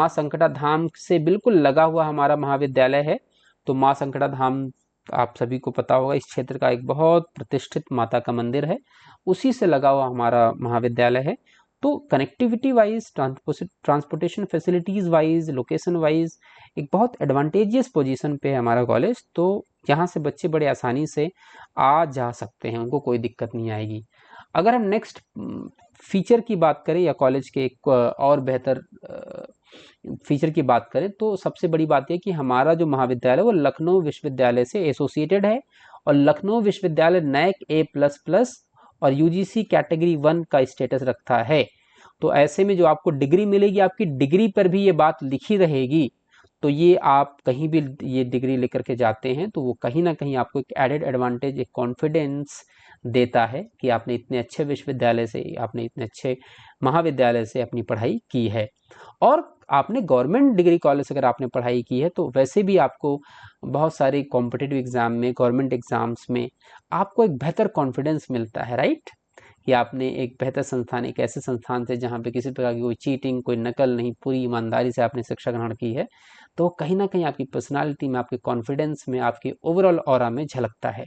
संकटा धाम से बिल्कुल लगा हुआ हमारा महाविद्यालय है। तो माँ संकटा धाम आप सभी को पता होगा, इस क्षेत्र का एक बहुत प्रतिष्ठित माता का मंदिर है, उसी से लगा हुआ हमारा महाविद्यालय है। तो connectivity wise, transportation facilities wise, location wise एक बहुत एडवांटेजियस पोजीशन पे है हमारा कॉलेज। तो यहाँ से बच्चे बड़े आसानी से आ जा सकते हैं, उनको कोई दिक्कत नहीं आएगी। अगर हम नेक्स्ट फीचर की बात करें या कॉलेज के एक और बेहतर फीचर की बात करें, तो सबसे बड़ी बात यह कि हमारा जो महाविद्यालय वो लखनऊ विश्वविद्यालय से एसोसिएटेड है, और लखनऊ विश्वविद्यालय नैक A++ और UGC कैटेगरी 1 का स्टेटस रखता है। तो ऐसे में जो आपको डिग्री मिलेगी, आपकी डिग्री पर भी ये बात लिखी रहेगी। तो ये आप कहीं भी ये डिग्री लेकर के जाते हैं तो वो कहीं ना कहीं आपको एक एडेड एडवांटेज, एक कॉन्फिडेंस देता है कि आपने इतने अच्छे विश्वविद्यालय से, आपने इतने अच्छे महाविद्यालय से अपनी पढ़ाई की है। और आपने गवर्नमेंट डिग्री कॉलेज से अगर आपने पढ़ाई की है तो वैसे भी आपको बहुत सारे कॉम्पिटिटिव एग्जाम में, गवर्नमेंट एग्जाम्स में आपको एक बेहतर कॉन्फिडेंस मिलता है, राइट, कि आपने एक बेहतर संस्थान, एक ऐसे संस्थान से जहाँ पे किसी प्रकार की कोई चीटिंग, कोई नकल नहीं, पूरी ईमानदारी से आपने शिक्षा ग्रहण की है। तो कहीं ना कहीं आपकी पर्सनालिटी में, आपके कॉन्फिडेंस में, आपके ओवरऑल ऑरा में झलकता है।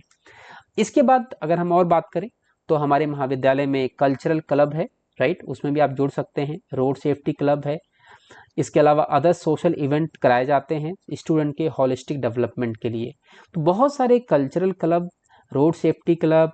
इसके बाद अगर हम और बात करें तो हमारे महाविद्यालय में कल्चरल क्लब है, राइट, उसमें भी आप जुड़ सकते हैं। रोड सेफ्टी क्लब है। इसके अलावा अदर सोशल इवेंट कराए जाते हैं स्टूडेंट के होलिस्टिक डेवलपमेंट के लिए। तो बहुत सारे cultural club, road safety club,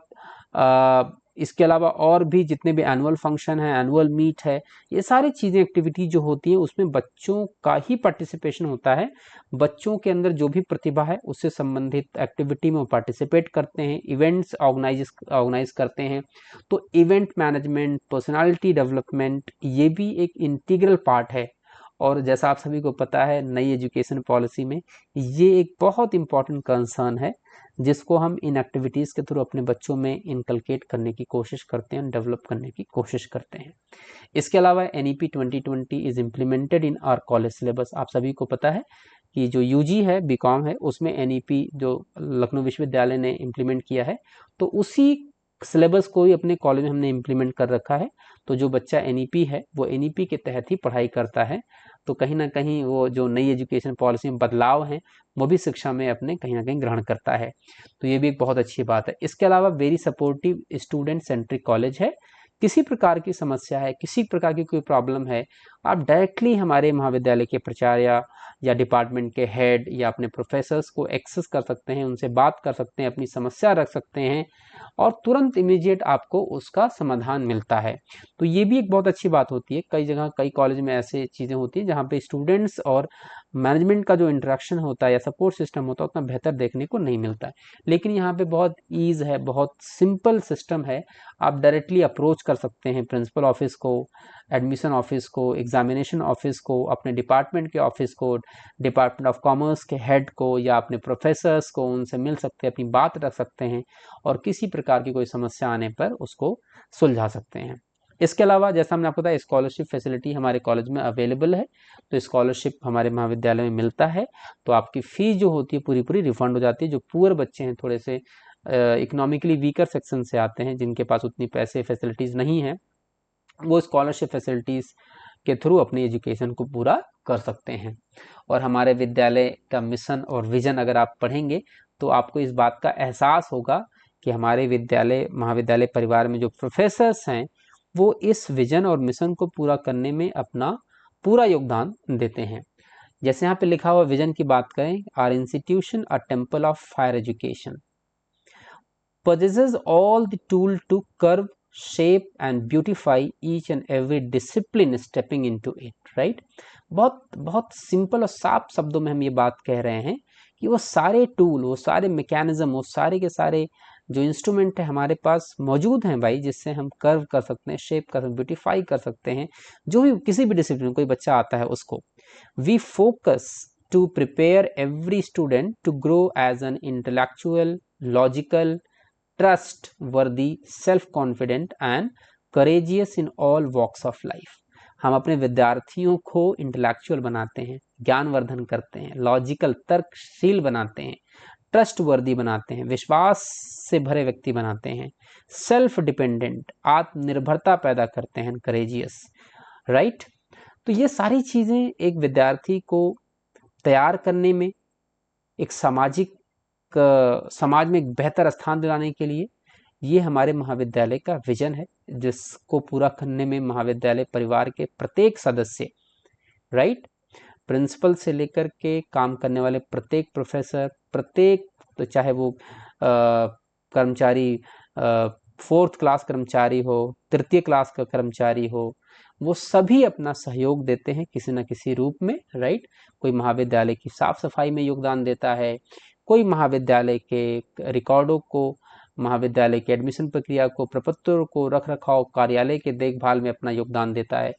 इसके अलावा और भी जितने भी एनुअल फंक्शन है, एनुअल मीट है, ये सारी चीज़ें, एक्टिविटी जो होती हैं उसमें बच्चों का ही पार्टिसिपेशन होता है। बच्चों के अंदर जो भी प्रतिभा है उससे संबंधित एक्टिविटी में वो पार्टिसिपेट करते हैं, इवेंट्स ऑर्गेनाइज करते हैं। तो इवेंट मैनेजमेंट, पर्सनालिटी डेवलपमेंट, ये भी एक इंटीग्रल पार्ट है। और जैसा आप सभी को पता है, नई एजुकेशन पॉलिसी में ये एक बहुत इंपॉर्टेंट कंसर्न है, जिसको हम इन एक्टिविटीज़ के थ्रू अपने बच्चों में इनकलकेट करने की कोशिश करते हैं, डेवलप करने की कोशिश करते हैं। इसके अलावा NEP 2020 is implemented in our college syllabus. आप सभी को पता है कि जो UG है, BCom है, उसमें NEP जो लखनऊ विश्वविद्यालय ने इम्प्लीमेंट किया है, तो उसी सिलेबस को ही अपने कॉलेज में हमने इम्प्लीमेंट कर रखा है। तो जो बच्चा NEP है वो NEP के तहत ही पढ़ाई करता है। तो कहीं ना कहीं वो जो नई एजुकेशन पॉलिसी में बदलाव हैं वो भी शिक्षा में अपने कहीं ना कहीं ग्रहण करता है। तो ये भी एक बहुत अच्छी बात है। इसके अलावा very supportive student centric college है। किसी प्रकार की समस्या है, किसी प्रकार की कोई प्रॉब्लम है, आप डायरेक्टली हमारे महाविद्यालय के प्राचार्य या डिपार्टमेंट के हेड या अपने प्रोफेसर्स को एक्सेस कर सकते हैं, उनसे बात कर सकते हैं, अपनी समस्या रख सकते हैं और तुरंत इमीडिएट आपको उसका समाधान मिलता है। तो ये भी एक बहुत अच्छी बात होती है। कई जगह कई कॉलेज में ऐसे चीज़ें होती हैं जहाँ पे स्टूडेंट्स और मैनेजमेंट का जो इंटरेक्शन होता है या सपोर्ट सिस्टम होता है उतना बेहतर देखने को नहीं मिलता है, लेकिन यहाँ पे बहुत ईज़ है, बहुत सिंपल सिस्टम है। आप डायरेक्टली अप्रोच कर सकते हैं प्रिंसिपल ऑफिस को, एडमिशन ऑफिस को, एग्जामिनेशन ऑफिस को, अपने डिपार्टमेंट के ऑफिस को, डिपार्टमेंट ऑफ कॉमर्स के हेड को या अपने प्रोफेसर्स को, उनसे मिल सकते हैं, अपनी बात रख सकते हैं और किसी प्रकार की कोई समस्या आने पर उसको सुलझा सकते हैं। इसके अलावा जैसा हमने आपको बताया, स्कॉलरशिप फैसिलिटी हमारे कॉलेज में अवेलेबल है। तो स्कॉलरशिप हमारे महाविद्यालय में मिलता है, तो आपकी फ़ीस जो होती है पूरी पूरी रिफंड हो जाती है। जो पुअर बच्चे हैं, थोड़े से इकोनॉमिकली वीकर सेक्शन से आते हैं, जिनके पास उतनी पैसे फैसिलिटीज़ नहीं है, वो स्कॉलरशिप फैसिलिटीज़ के थ्रू अपनी एजुकेशन को पूरा कर सकते हैं। और हमारे विद्यालय का मिशन और विज़न अगर आप पढ़ेंगे तो आपको इस बात का एहसास होगा कि हमारे विद्यालय महाविद्यालय परिवार में जो प्रोफेसर्स हैं वो इस विज़न और मिशन को पूरा करने में अपना पूरा योगदान देते हैं। जैसे यहाँ पे लिखा हुआ विज़न की बात करें, our institution a temple of higher education possesses all the tool to curve, shape and beautify each and every discipline stepping into it, right? बहुत बहुत सिंपल और साफ शब्दों में हम ये बात कह रहे हैं कि वो सारे टूल, वो सारे मैकेनिज्म, वो सारे के सारे जो इंस्ट्रूमेंट है हमारे पास मौजूद हैं भाई, जिससे हम कर्व कर सकते हैं, शेप कर सकते हैं, ब्यूटीफाई कर सकते हैं जो भी किसी भी डिसिप्लिन कोई बच्चा आता है उसको। We focus to prepare every student to grow as an intellectual, logical, trustworthy, self confident and courageous in all walks of life. हम अपने विद्यार्थियों को इंटेलेक्चुअल बनाते हैं, ज्ञानवर्धन करते हैं, लॉजिकल तर्कशील बनाते हैं, ट्रस्टवर्दी बनाते हैं, विश्वास से भरे व्यक्ति बनाते हैं, सेल्फ डिपेंडेंट, आत्मनिर्भरता पैदा करते हैं, करेजियस, राइट। तो ये सारी चीज़ें एक विद्यार्थी को तैयार करने में, एक समाज में एक बेहतर स्थान दिलाने के लिए ये हमारे महाविद्यालय का विजन है, जिसको पूरा करने में महाविद्यालय परिवार के प्रत्येक सदस्य, राइट, प्रिंसिपल से लेकर के काम करने वाले प्रत्येक प्रोफेसर, प्रत्येक, तो चाहे वो कर्मचारी, 4th क्लास कर्मचारी हो, 3य क्लास का कर्मचारी हो, वो सभी अपना सहयोग देते हैं किसी न किसी रूप में, राइट। कोई महाविद्यालय की साफ सफाई में योगदान देता है, कोई महाविद्यालय के रिकॉर्डों को, महाविद्यालय के एडमिशन प्रक्रिया को, प्रपत्रों को, रख रखाव, कार्यालय के देखभाल में अपना योगदान देता है।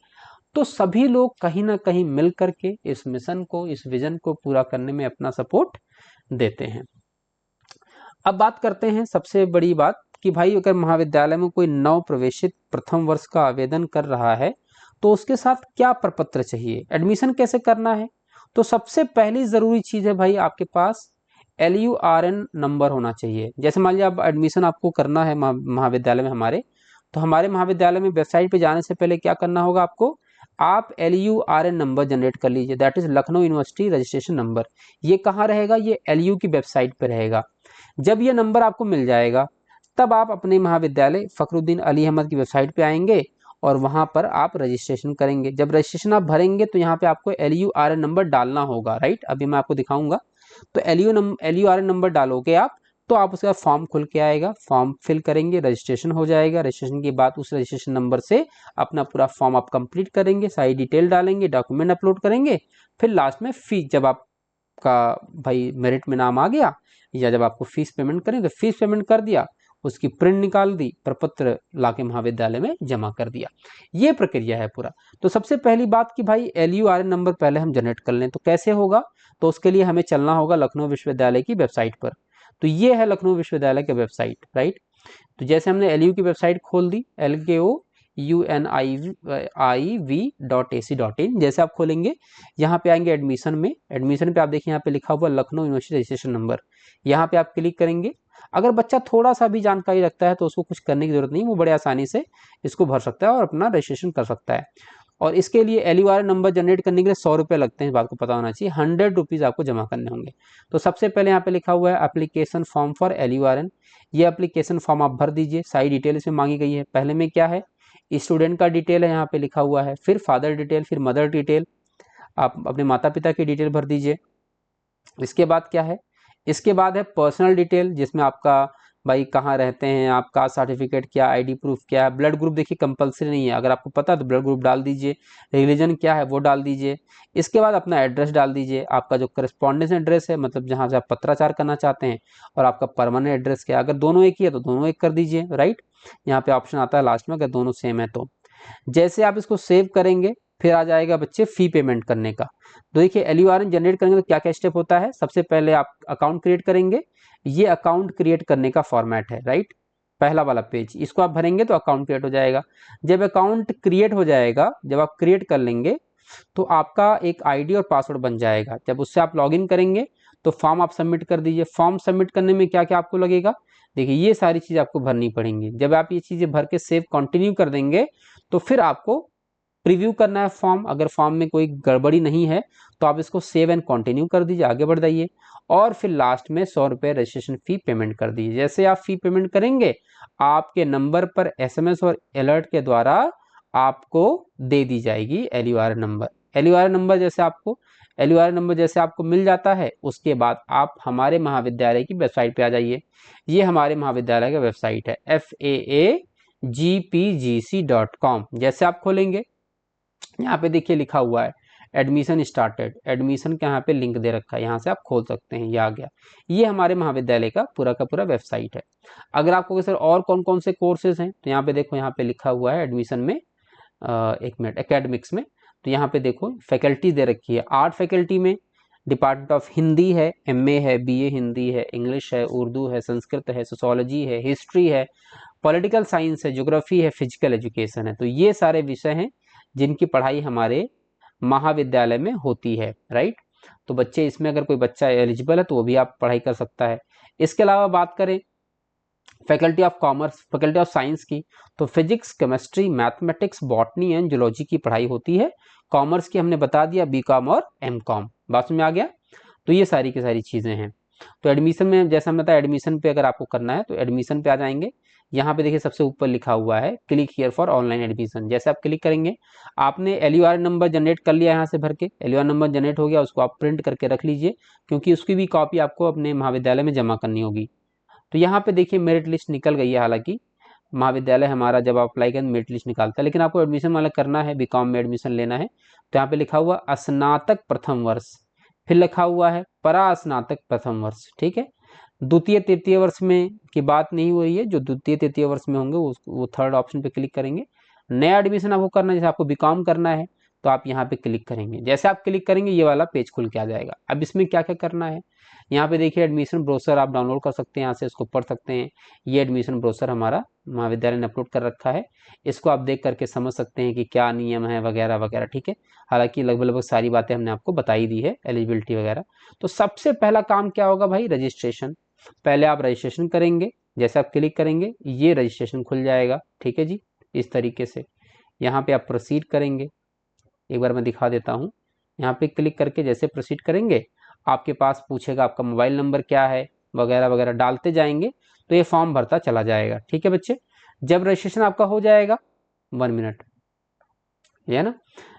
तो सभी लोग कहीं ना कहीं मिल करके इस मिशन को, इस विजन को पूरा करने में अपना सपोर्ट देते हैं। अब बात करते हैं सबसे बड़ी बात कि भाई अगर महाविद्यालय में कोई नव प्रवेशित प्रथम वर्ष का आवेदन कर रहा है तो उसके साथ क्या प्रपत्र चाहिए, एडमिशन कैसे करना है। तो सबसे पहली ज़रूरी चीज़ है भाई, आपके पास LURN नंबर होना चाहिए। जैसे मान लिया अब एडमिशन आपको करना है महाविद्यालय में हमारे, तो हमारे महाविद्यालय में वेबसाइट पे जाने से पहले क्या करना होगा आपको, आप LURN नंबर जनरेट कर लीजिए, that is Lucknow university registration number. ये कहाँ रहेगा, ये LU की वेबसाइट पर रहेगा। जब ये नंबर आपको मिल जाएगा तब आप अपने महाविद्यालय फ़खरुद्दीन अली अहमद की वेबसाइट पे आएंगे और वहाँ पर आप रजिस्ट्रेशन करेंगे। जब रजिस्ट्रेशन आप भरेंगे तो यहाँ पे आपको LURN नंबर डालना होगा, राइट। अभी मैं आपको दिखाऊंगा। तो LURN नंबर डालोगे आप तो आप उसका फॉर्म खुल के आएगा, फॉर्म फिल करेंगे, रजिस्ट्रेशन हो जाएगा। रजिस्ट्रेशन के बाद उस रजिस्ट्रेशन नंबर से अपना पूरा फॉर्म आप कंप्लीट करेंगे, सारी डिटेल डालेंगे, डॉक्यूमेंट अपलोड करेंगे, फिर लास्ट में फीस, जब आपका भाई मेरिट में नाम आ गया या जब आपको फीस पेमेंट करें तो फीस पेमेंट कर दिया, उसकी प्रिंट निकाल दी, प्रपत्र लाके महाविद्यालय में जमा कर दिया। ये प्रक्रिया है पूरा। तो सबसे पहली बात कि भाई LURN नंबर पहले हम जनरेट कर लें, तो कैसे होगा, तो उसके लिए हमें चलना होगा लखनऊ विश्वविद्यालय की वेबसाइट पर। तो ये है लखनऊ विश्वविद्यालय की वेबसाइट, राइट। तो जैसे हमने LU की वेबसाइट खोल दी, LKOUNIV.AC.in, जैसे आप खोलेंगे यहाँ पे आएंगे एडमिशन में, एडमिशन पे आप देखिए यहाँ पे लिखा हुआ लखनऊ यूनिवर्सिटी रजिस्ट्रेशन नंबर, यहाँ पे आप क्लिक करेंगे। अगर बच्चा थोड़ा सा भी जानकारी रखता है तो उसको कुछ करने की जरूरत नहीं, वो बड़े आसानी से इसको भर सकता है और अपना रजिस्ट्रेशन कर सकता है। और इसके लिए LURN नंबर जनरेट करने के लिए 100 रुपये लगते हैं, इस बात को पता होना चाहिए। 100 रुपीज़ आपको जमा करने होंगे। तो सबसे पहले यहाँ पे लिखा हुआ है एप्लीकेशन फॉर्म फॉर LURN, ये एप्लीकेशन फॉर्म आप भर दीजिए, सारी डिटेल इसमें मांगी गई है। पहले में क्या है, स्टूडेंट का डिटेल है यहाँ पे लिखा हुआ है, फिर फादर डिटेल, फिर मदर डिटेल, आप अपने माता पिता की डिटेल भर दीजिए। इसके बाद क्या है, इसके बाद है पर्सनल डिटेल, जिसमें आपका भाई कहाँ रहते हैं, आपका सर्टिफिकेट क्या, आईडी प्रूफ क्या है, ब्लड ग्रुप देखिए कंपलसरी नहीं है, अगर आपको पता है तो ब्लड ग्रुप डाल दीजिए, रिलीजन क्या है वो डाल दीजिए। इसके बाद अपना एड्रेस डाल दीजिए, आपका जो करस्पॉन्डेंस एड्रेस है, मतलब जहाँ से आप पत्राचार करना चाहते हैं, और आपका परमानेंट एड्रेस क्या है, अगर दोनों एक ही है तो दोनों एक कर दीजिए, राइट। यहाँ पे ऑप्शन आता है लास्ट में अगर दोनों सेम है तो। जैसे आप इसको सेव करेंगे, फिर आ जाएगा बच्चे फी पेमेंट करने का। तो देखिए LURN जनरेट करेंगे तो क्या क्या स्टेप होता है, सबसे पहले आप अकाउंट क्रिएट करेंगे, ये अकाउंट क्रिएट करने का फॉर्मेट है, राइट। पहला वाला पेज, इसको आप भरेंगे तो अकाउंट क्रिएट हो जाएगा। जब अकाउंट क्रिएट हो जाएगा, जब आप क्रिएट कर लेंगे तो आपका एक आईडी और पासवर्ड बन जाएगा। जब उससे आप लॉगिन करेंगे तो फॉर्म आप सबमिट कर दीजिए। फॉर्म सबमिट करने में क्या क्या आपको लगेगा, देखिए ये सारी चीज़ आपको भरनी पड़ेंगी। जब आप ये चीज़ें भर के सेव कंटिन्यू कर देंगे तो फिर आपको प्रीव्यू करना है फॉर्म। अगर फॉर्म में कोई गड़बड़ी नहीं है तो आप इसको सेव एंड कंटिन्यू कर दीजिए, आगे बढ़ जाइए, और फिर लास्ट में 100 रुपये रजिस्ट्रेशन फी पेमेंट कर दीजिए। जैसे आप फी पेमेंट करेंगे, आपके नंबर पर SMS और अलर्ट के द्वारा आपको दे दी जाएगी LURN नंबर। LURN नंबर जैसे आपको मिल जाता है, उसके बाद आप हमारे महाविद्यालय की वेबसाइट पे आ जाइए। ये हमारे महाविद्यालय का वेबसाइट है faagpgc.com। जैसे आप खोलेंगे, यहाँ पे देखिए लिखा हुआ है एडमिशन स्टार्टेड, एडमिशन का यहाँ पे लिंक दे रखा है, यहाँ से आप खोल सकते हैं। ये आ गया, ये हमारे महाविद्यालय का पूरा वेबसाइट है। अगर आपको सर और कौन कौन से कोर्सेज हैं, तो यहाँ पे देखो, यहाँ पे लिखा हुआ है एडमिशन में, एक मिनट, एकेडमिक्स में, तो यहाँ पे देखो फैकल्टी दे रखी है। आर्ट फैकल्टी में डिपार्टमेंट ऑफ हिंदी है, MA है, BA हिंदी है, इंग्लिश है, उर्दू है, संस्कृत है, सोशोलॉजी है, हिस्ट्री है, पॉलिटिकल साइंस है, ज्योग्राफी है, फिजिकल एजुकेशन है। तो ये सारे विषय हैं जिनकी पढ़ाई हमारे महाविद्यालय में होती है, राइट। तो बच्चे, इसमें अगर कोई बच्चा एलिजिबल है तो वो भी आप पढ़ाई कर सकता है। इसके अलावा बात करें faculty of commerce, faculty of science की, तो physics, chemistry, mathematics, botany and zoology की पढ़ाई होती है। कॉमर्स की हमने बता दिया, BCom और MCom, बात में आ गया। तो ये सारी की सारी चीज़ें हैं। तो एडमिशन में जैसा हमने बताया, एडमिशन पे अगर आपको करना है तो एडमिशन पे आ जाएंगे। यहाँ पे देखिए सबसे ऊपर लिखा हुआ है click here for online admission. जैसे आप क्लिक करेंगे, आपने LURN नंबर जनरेट कर लिया, यहाँ से भर के LURN नंबर जनरेट हो गया, उसको आप प्रिंट करके रख लीजिए, क्योंकि उसकी भी कॉपी आपको अपने महाविद्यालय में जमा करनी होगी। तो यहाँ पे देखिए मेरिट लिस्ट निकल गई है, हालांकि महाविद्यालय हमारा जब आप अप्लाई करें मेरिट लिस्ट निकालता है, लेकिन आपको एडमिशन वाला करना है, BCom में एडमिशन लेना है, तो यहाँ पे लिखा हुआ स्नातक प्रथम वर्ष, फिर लिखा हुआ है परास्नातक प्रथम वर्ष, ठीक है। द्वितीय तृतीय वर्ष में की बात नहीं हो रही है, जो द्वितीय तृतीय वर्ष में होंगे वो थर्ड ऑप्शन पे क्लिक करेंगे। नया एडमिशन आपको करना है, जैसे आपको BCom करना है तो आप यहाँ पे क्लिक करेंगे। जैसे आप क्लिक करेंगे ये वाला पेज खुल के आ जाएगा। अब इसमें क्या क्या करना है, यहाँ पे देखिए एडमिशन ब्रोशर आप डाउनलोड कर सकते हैं, यहाँ से इसको पढ़ सकते हैं। ये एडमिशन ब्रोशर हमारा महाविद्यालय ने अपलोड कर रखा है, इसको आप देख करके समझ सकते हैं कि क्या नियम है वगैरह वगैरह, ठीक है। हालांकि लगभग सारी बातें हमने आपको बताई दी है, एलिजिबिलिटी वगैरह। तो सबसे पहला काम क्या होगा भाई, रजिस्ट्रेशन। पहले आप रजिस्ट्रेशन करेंगे, जैसे आप क्लिक करेंगे ये रजिस्ट्रेशन खुल जाएगा, ठीक है जी। इस तरीके से यहाँ पे आप प्रोसीड करेंगे, एक बार मैं दिखा देता हूँ। यहाँ पे क्लिक करके जैसे प्रोसीड करेंगे, आपके पास पूछेगा आपका मोबाइल नंबर क्या है वगैरह वगैरह, डालते जाएंगे तो ये फॉर्म भरता चला जाएगा, ठीक है बच्चे। जब रजिस्ट्रेशन आपका हो जाएगा, 1 मिनट, है ना,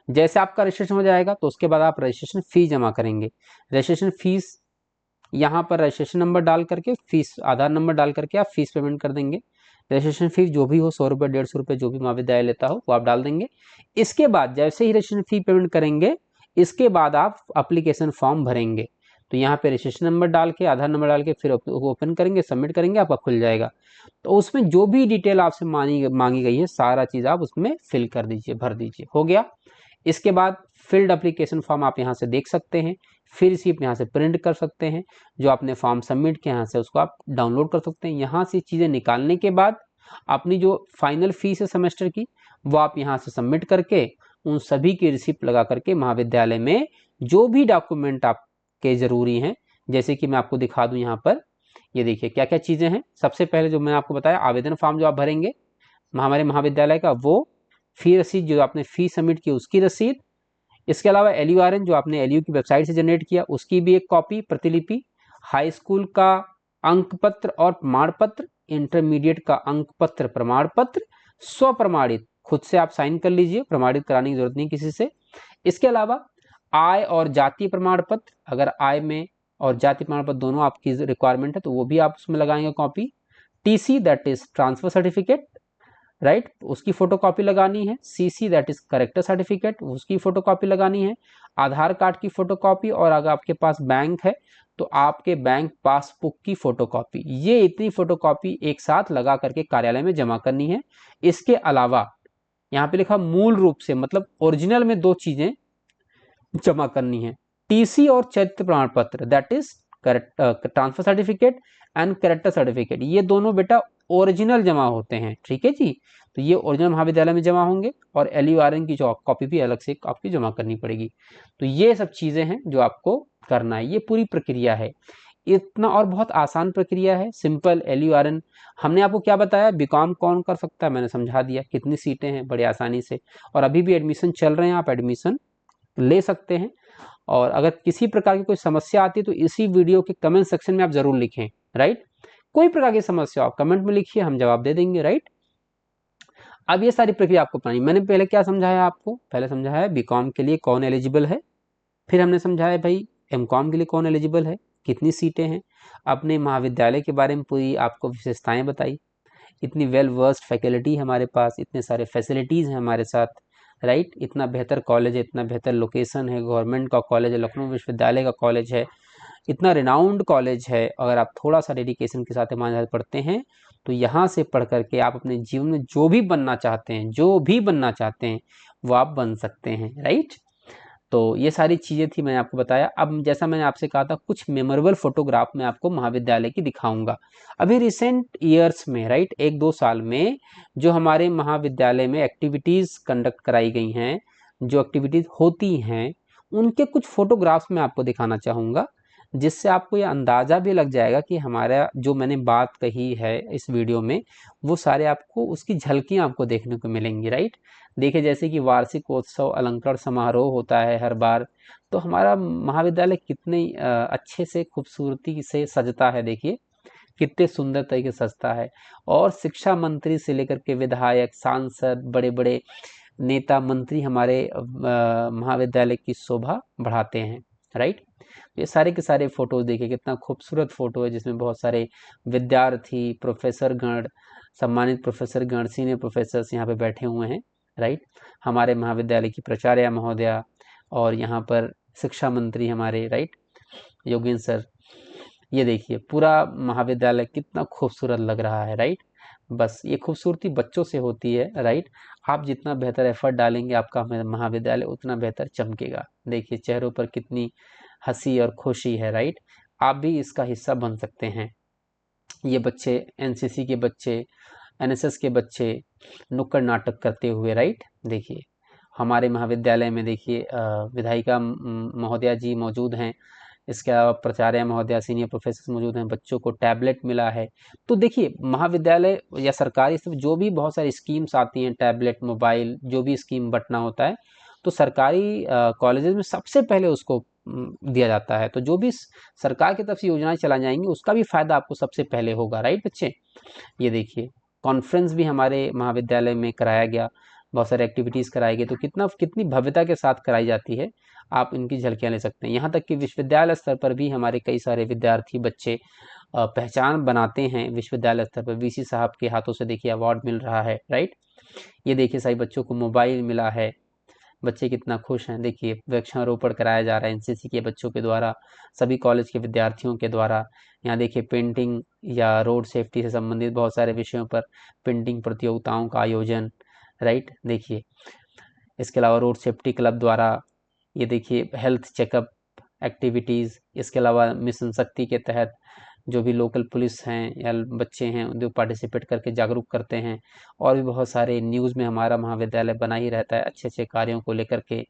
जैसे आपका रजिस्ट्रेशन हो जाएगा तो उसके बाद आप रजिस्ट्रेशन फीस जमा करेंगे। रजिस्ट्रेशन फीस यहाँ पर रजिस्ट्रेशन नंबर डाल करके, फीस आधार नंबर डाल करके आप फीस पेमेंट कर देंगे। रजिस्ट्रेशन फीस जो भी हो, 100 रुपये 150 रुपये जो भी महाविद्यालय लेता हो वो आप डाल देंगे। इसके बाद जैसे ही रजिस्ट्रेशन फी पेमेंट करेंगे, इसके बाद आप एप्लीकेशन फॉर्म भरेंगे। तो यहाँ पे रजिस्ट्रेशन नंबर डाल के, आधार नंबर डाल के फिर ओपन करेंगे, सबमिट करेंगे, आपका खुल जाएगा। तो उसमें जो भी डिटेल आपसे मांगी गई है सारा चीज़ आप उसमें फिल कर दीजिए, भर दीजिए, हो गया। इसके बाद फिल्ड एप्लीकेशन फॉर्म आप यहाँ से देख सकते हैं, फिर रिसीप्ट यहाँ से प्रिंट कर सकते हैं, जो आपने फॉर्म सबमिट किया यहाँ से उसको आप डाउनलोड कर सकते हैं। यहाँ से चीज़ें निकालने के बाद अपनी जो फाइनल फीस है सेमेस्टर की, वो आप यहाँ से सबमिट करके उन सभी की रिसिप्ट लगा करके महाविद्यालय में जो भी डॉक्यूमेंट आपके ज़रूरी हैं, जैसे कि मैं आपको दिखा दूँ यहाँ पर, ये देखिए क्या क्या चीज़ें हैं। सबसे पहले जो मैंने आपको बताया, आवेदन फॉर्म जो आप भरेंगे हमारे महाविद्यालय का, वो फी रसीद जो आपने फी सबमिट की उसकी रसीद, इसके अलावा LURN जो आपने LU की वेबसाइट से जनरेट किया उसकी भी एक कॉपी, प्रतिलिपि, हाई स्कूल का अंक पत्र और प्रमाण पत्र, इंटरमीडिएट का अंक पत्र प्रमाण पत्र, स्वप्रमाणित खुद से आप साइन कर लीजिए, प्रमाणित कराने की जरूरत नहीं किसी से। इसके अलावा आय और जाति प्रमाण पत्र, अगर आय में और जाति प्रमाण पत्र दोनों आपकी रिक्वायरमेंट है तो वो भी आप उसमें लगाएंगे copy. TC that is transfer certificate, right, उसकी फोटोकॉपी लगानी है। CC that is character certificate, उसकी फोटोकॉपी लगानी है। आधार कार्ड की फोटोकॉपी, और अगर आपके पास बैंक है तो आपके बैंक पासबुक की फोटोकॉपी। ये इतनी फोटोकॉपी एक साथ लगा करके कार्यालय में जमा करनी है। इसके अलावा यहाँ पे लिखा मूल रूप से, मतलब ओरिजिनल में 2 चीजें जमा करनी है। टीसी और चरित्र प्रमाण पत्र that is transfer certificate and character certificate, ये दोनों बेटा ओरिजिनल जमा होते हैं, ठीक है जी। तो ये ओरिजिनल महाविद्यालय में जमा होंगे, और एलयूआरएन की जो कॉपी भी अलग से आपकी जमा करनी पड़ेगी। तो ये सब चीजें हैं जो आपको करना है, ये पूरी प्रक्रिया है। इतना और बहुत आसान प्रक्रिया है, सिंपल एलयूआरएन। हमने आपको क्या बताया, बीकॉम कौन कर सकता है, मैंने समझा दिया कितनी सीटें हैं बड़े आसानी से, और अभी भी एडमिशन चल रहे हैं, आप एडमिशन ले सकते हैं। और अगर किसी प्रकार की कोई समस्या आती है तो इसी वीडियो के कमेंट सेक्शन में आप जरूर लिखें, राइट। कोई प्रकार की समस्या आप कमेंट में लिखिए, हम जवाब दे देंगे, राइट। अब ये सारी प्रक्रिया आपको पढ़नी। मैंने पहले क्या समझाया आपको, पहले समझाया बीकॉम के लिए कौन एलिजिबल है, फिर हमने समझाया भाई एमकॉम के लिए कौन एलिजिबल है, कितनी सीटें हैं, अपने महाविद्यालय के बारे में पूरी आपको विशेषताएं बताई, इतनी वेल वर्स्ड फैकल्टी हमारे पास, इतने सारे फैसिलिटीज़ हैं हमारे साथ, राइट। इतना बेहतर कॉलेज है, इतना बेहतर लोकेशन है, गवर्नमेंट का कॉलेज है, लखनऊ विश्वविद्यालय का कॉलेज है, इतना रिनाउंड कॉलेज है। अगर आप थोड़ा सा डेडिकेशन के साथ ईमानदारी पढ़ते हैं तो यहाँ से पढ़ करके आप अपने जीवन में जो भी बनना चाहते हैं, जो भी बनना चाहते हैं वो आप बन सकते हैं, राइट। तो ये सारी चीज़ें थी, मैंने आपको बताया। अब जैसा मैंने आपसे कहा था, कुछ मेमोरेबल फोटोग्राफ मैं आपको महाविद्यालय की दिखाऊंगा। अभी रिसेंट ईयर्स में, राइट, 1-2 साल में जो हमारे महाविद्यालय में एक्टिविटीज़ कंडक्ट कराई गई हैं, जो एक्टिविटीज़ होती हैं, उनके कुछ फोटोग्राफ्स मैं आपको दिखाना चाहूँगा, जिससे आपको ये अंदाज़ा भी लग जाएगा कि हमारा जो मैंने बात कही है इस वीडियो में, वो सारे आपको उसकी झलकियाँ आपको देखने को मिलेंगी, राइट। देखिए, जैसे कि वार्षिकोत्सव अलंकरण समारोह होता है हर बार, तो हमारा महाविद्यालय कितने अच्छे से खूबसूरती से सजता है, देखिए कितने सुंदर तरीके से सजता है। और शिक्षा मंत्री से लेकर के विधायक, सांसद, बड़े बड़े नेता, मंत्री हमारे महाविद्यालय की शोभा बढ़ाते हैं, राइट। ये सारे के सारे फोटोज देखिए, कितना खूबसूरत फोटो है, जिसमें बहुत सारे विद्यार्थी, प्रोफेसर गण, सम्मानित प्रोफेसर गण, सीनियर प्रोफेसर्स यहाँ पे बैठे हुए हैं, राइट। हमारे महाविद्यालय की प्राचार्य महोदया, और यहाँ पर शिक्षा मंत्री हमारे, राइट, योगेंद्र सर। ये देखिए पूरा महाविद्यालय कितना खूबसूरत लग रहा है, राइट। बस ये खूबसूरती बच्चों से होती है, राइट। आप जितना बेहतर एफर्ट डालेंगे आपका महाविद्यालय उतना बेहतर चमकेगा। देखिए चेहरों पर कितनी हंसी और खुशी है, राइट। आप भी इसका हिस्सा बन सकते हैं। ये बच्चे, एनसीसी के बच्चे, एनएसएस के बच्चे नुक्कड़ नाटक करते हुए, राइट। देखिए हमारे महाविद्यालय में देखिए विधायिका महोदया जी मौजूद हैं, इसके अलावा प्राचार्य महोदया, सीनियर प्रोफेसर मौजूद हैं, बच्चों को टैबलेट मिला है। तो देखिए महाविद्यालय या सरकारी सब जो भी बहुत सारी स्कीम्स आती हैं, टैबलेट, मोबाइल, जो भी स्कीम बंटना होता है, तो सरकारी कॉलेजेस में सबसे पहले उसको दिया जाता है। तो जो भी सरकार की तरफ से योजनाएं चलाई जाएंगी उसका भी फायदा आपको सबसे पहले होगा, राइट बच्चे। ये देखिए कॉन्फ्रेंस भी हमारे महाविद्यालय में कराया गया, बहुत सारे एक्टिविटीज़ कराई गई, तो कितनी भव्यता के साथ कराई जाती है, आप इनकी झलकियाँ ले सकते हैं। यहाँ तक कि विश्वविद्यालय स्तर पर भी हमारे कई सारे विद्यार्थी बच्चे पहचान बनाते हैं। विश्वविद्यालय स्तर पर वीसी साहब के हाथों से देखिए अवार्ड मिल रहा है, राइट। ये देखिए सभी बच्चों को मोबाइल मिला है, बच्चे कितना खुश हैं। देखिए वृक्षारोपण कराया जा रहा है एनसीसी के बच्चों के द्वारा, सभी कॉलेज के विद्यार्थियों के द्वारा। यहाँ देखिए पेंटिंग या रोड सेफ्टी से संबंधित बहुत सारे विषयों पर पेंटिंग प्रतियोगिताओं का आयोजन, राइट। देखिए इसके अलावा रोड सेफ्टी क्लब द्वारा ये देखिए हेल्थ चेकअप एक्टिविटीज़, इसके अलावा मिशन शक्ति के तहत जो भी लोकल पुलिस हैं या बच्चे हैं जो पार्टिसिपेट करके जागरूक करते हैं। और भी बहुत सारे न्यूज़ में हमारा महाविद्यालय बना ही रहता है अच्छे अच्छे कार्यों को लेकर के।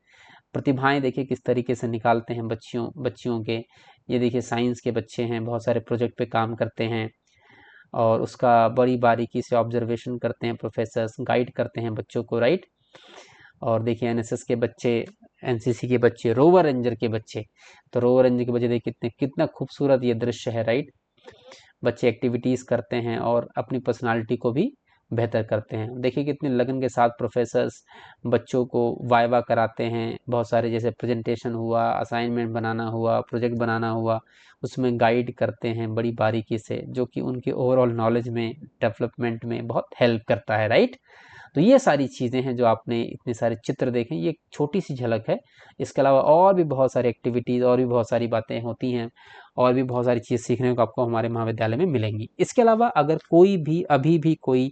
प्रतिभाएं देखिए किस तरीके से निकालते हैं बच्चियों के। ये देखिए साइंस के बच्चे हैं, बहुत सारे प्रोजेक्ट पे काम करते हैं और उसका बड़ी बारीकी से ऑब्जर्वेशन करते हैं, प्रोफेसर्स गाइड करते हैं बच्चों को, राइट। और देखिए एनएसएस के बच्चे, एनसीसी के बच्चे, रोवर रेंजर के बच्चे, तो रोवर रेंजर के बच्चे देखिए कितना खूबसूरत ये दृश्य है, राइट। बच्चे एक्टिविटीज़ करते हैं और अपनी पर्सनालिटी को भी बेहतर करते हैं। देखिए कितने लगन के साथ प्रोफेसर्स बच्चों को वाइवा कराते हैं, बहुत सारे जैसे प्रेजेंटेशन हुआ, असाइनमेंट बनाना हुआ, प्रोजेक्ट बनाना हुआ, उसमें गाइड करते हैं बड़ी बारीकी से, जो कि उनके ओवरऑल नॉलेज में, डेवलपमेंट में बहुत हेल्प करता है, राइट। तो ये सारी चीज़ें हैं जो आपने इतने सारे चित्र देखे, ये एक छोटी सी झलक है। इसके अलावा और भी बहुत सारी एक्टिविटीज़ और भी बहुत सारी बातें होती हैं, और भी बहुत सारी चीज़ सीखने को आपको हमारे महाविद्यालय में मिलेंगी। इसके अलावा अगर कोई भी अभी भी कोई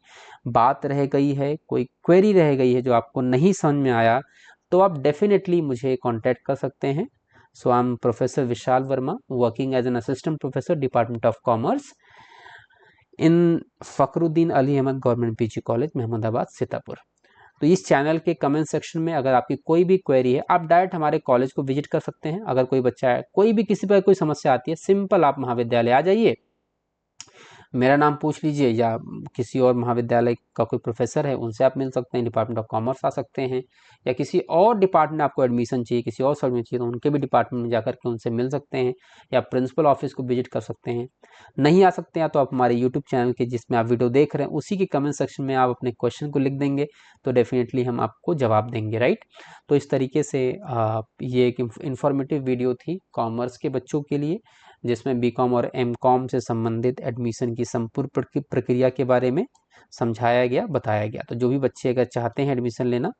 बात रह गई है, कोई क्वेरी रह गई है जो आपको नहीं समझ में आया, तो आप डेफिनेटली मुझे कॉन्टैक्ट कर सकते हैं। So I am professor Vishal Verma, working as an assistant professor, department of commerce, in Fakhruddin Ali Ahmed government PG college, Mahmudabad, Sitapur. तो इस चैनल के कमेंट सेक्शन में अगर आपकी कोई भी क्वेरी है, आप डायरेक्ट हमारे कॉलेज को विजिट कर सकते हैं। अगर कोई बच्चा है, कोई भी किसी पर कोई समस्या आती है, सिंपल आप महाविद्यालय आ जाइए, मेरा नाम पूछ लीजिए, या किसी और महाविद्यालय का कोई प्रोफेसर है उनसे आप मिल सकते हैं, डिपार्टमेंट ऑफ कॉमर्स आ सकते हैं, या किसी और डिपार्टमेंट आपको एडमिशन चाहिए, किसी और सब्जेक्ट चाहिए, तो उनके भी डिपार्टमेंट में जाकर के उनसे मिल सकते हैं, या प्रिंसिपल ऑफिस को विजिट कर सकते हैं। नहीं आ सकते हैं तो आप हमारे यूट्यूब चैनल के जिसमें आप वीडियो देख रहे हैं उसी के कमेंट सेक्शन में आप अपने क्वेश्चन को लिख देंगे, तो डेफिनेटली हम आपको जवाब देंगे, राइट। तो इस तरीके से ये एक इन्फॉर्मेटिव वीडियो थी कॉमर्स के बच्चों के लिए, जिसमें बीकॉम और एमकॉम से संबंधित एडमिशन की संपूर्ण प्रक्रिया के बारे में समझाया गया, बताया गया। तो जो भी बच्चे अगर चाहते हैं एडमिशन लेना,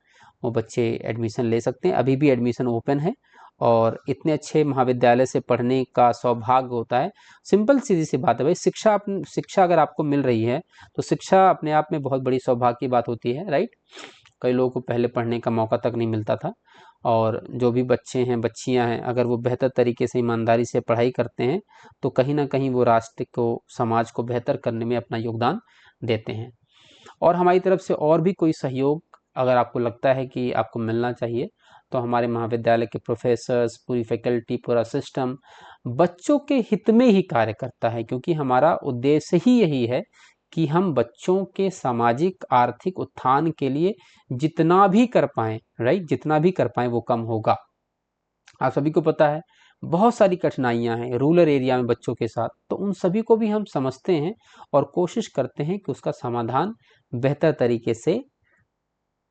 वो बच्चे एडमिशन ले सकते हैं। अभी भी एडमिशन ओपन है, और इतने अच्छे महाविद्यालय से पढ़ने का सौभाग्य होता है। सिंपल सीधी सी बात है भाई, शिक्षा अगर आपको मिल रही है तो शिक्षा अपने आप में बहुत बड़ी सौभाग्य की बात होती है, राइट। कई लोगों को पहले पढ़ने का मौका तक नहीं मिलता था, और जो भी बच्चे हैं, बच्चियां हैं, अगर वो बेहतर तरीके से ईमानदारी से पढ़ाई करते हैं तो कहीं ना कहीं वो राष्ट्र को, समाज को बेहतर करने में अपना योगदान देते हैं। और हमारी तरफ से और भी कोई सहयोग अगर आपको लगता है कि आपको मिलना चाहिए, तो हमारे महाविद्यालय के प्रोफेसर्स, पूरी फैकल्टी, पूरा सिस्टम बच्चों के हित में ही कार्य करता है, क्योंकि हमारा उद्देश्य ही यही है कि हम बच्चों के सामाजिक आर्थिक उत्थान के लिए जितना भी कर पाएं, राइट, जितना भी कर पाएं वो कम होगा। आप सभी को पता है बहुत सारी कठिनाइयां हैं रूरल एरिया में बच्चों के साथ, तो उन सभी को भी हम समझते हैं और कोशिश करते हैं कि उसका समाधान बेहतर तरीके से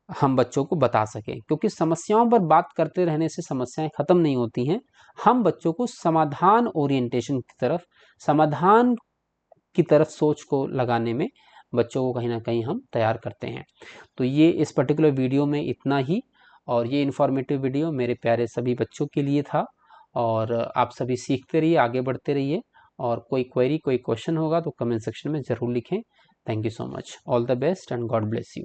हम बच्चों को बता सकें, क्योंकि समस्याओं पर बात करते रहने से समस्याएं खत्म नहीं होती हैं। हम बच्चों को समाधान ओरिएंटेशन की तरफ, समाधान की तरफ सोच को लगाने में बच्चों को कहीं ना कहीं हम तैयार करते हैं। तो ये इस पर्टिकुलर वीडियो में इतना ही, और ये इन्फॉर्मेटिव वीडियो मेरे प्यारे सभी बच्चों के लिए था। और आप सभी सीखते रहिए, आगे बढ़ते रहिए, और कोई क्वेरी, कोई क्वेश्चन होगा तो कमेंट सेक्शन में ज़रूर लिखें। Thank you so much, all the best and God bless you.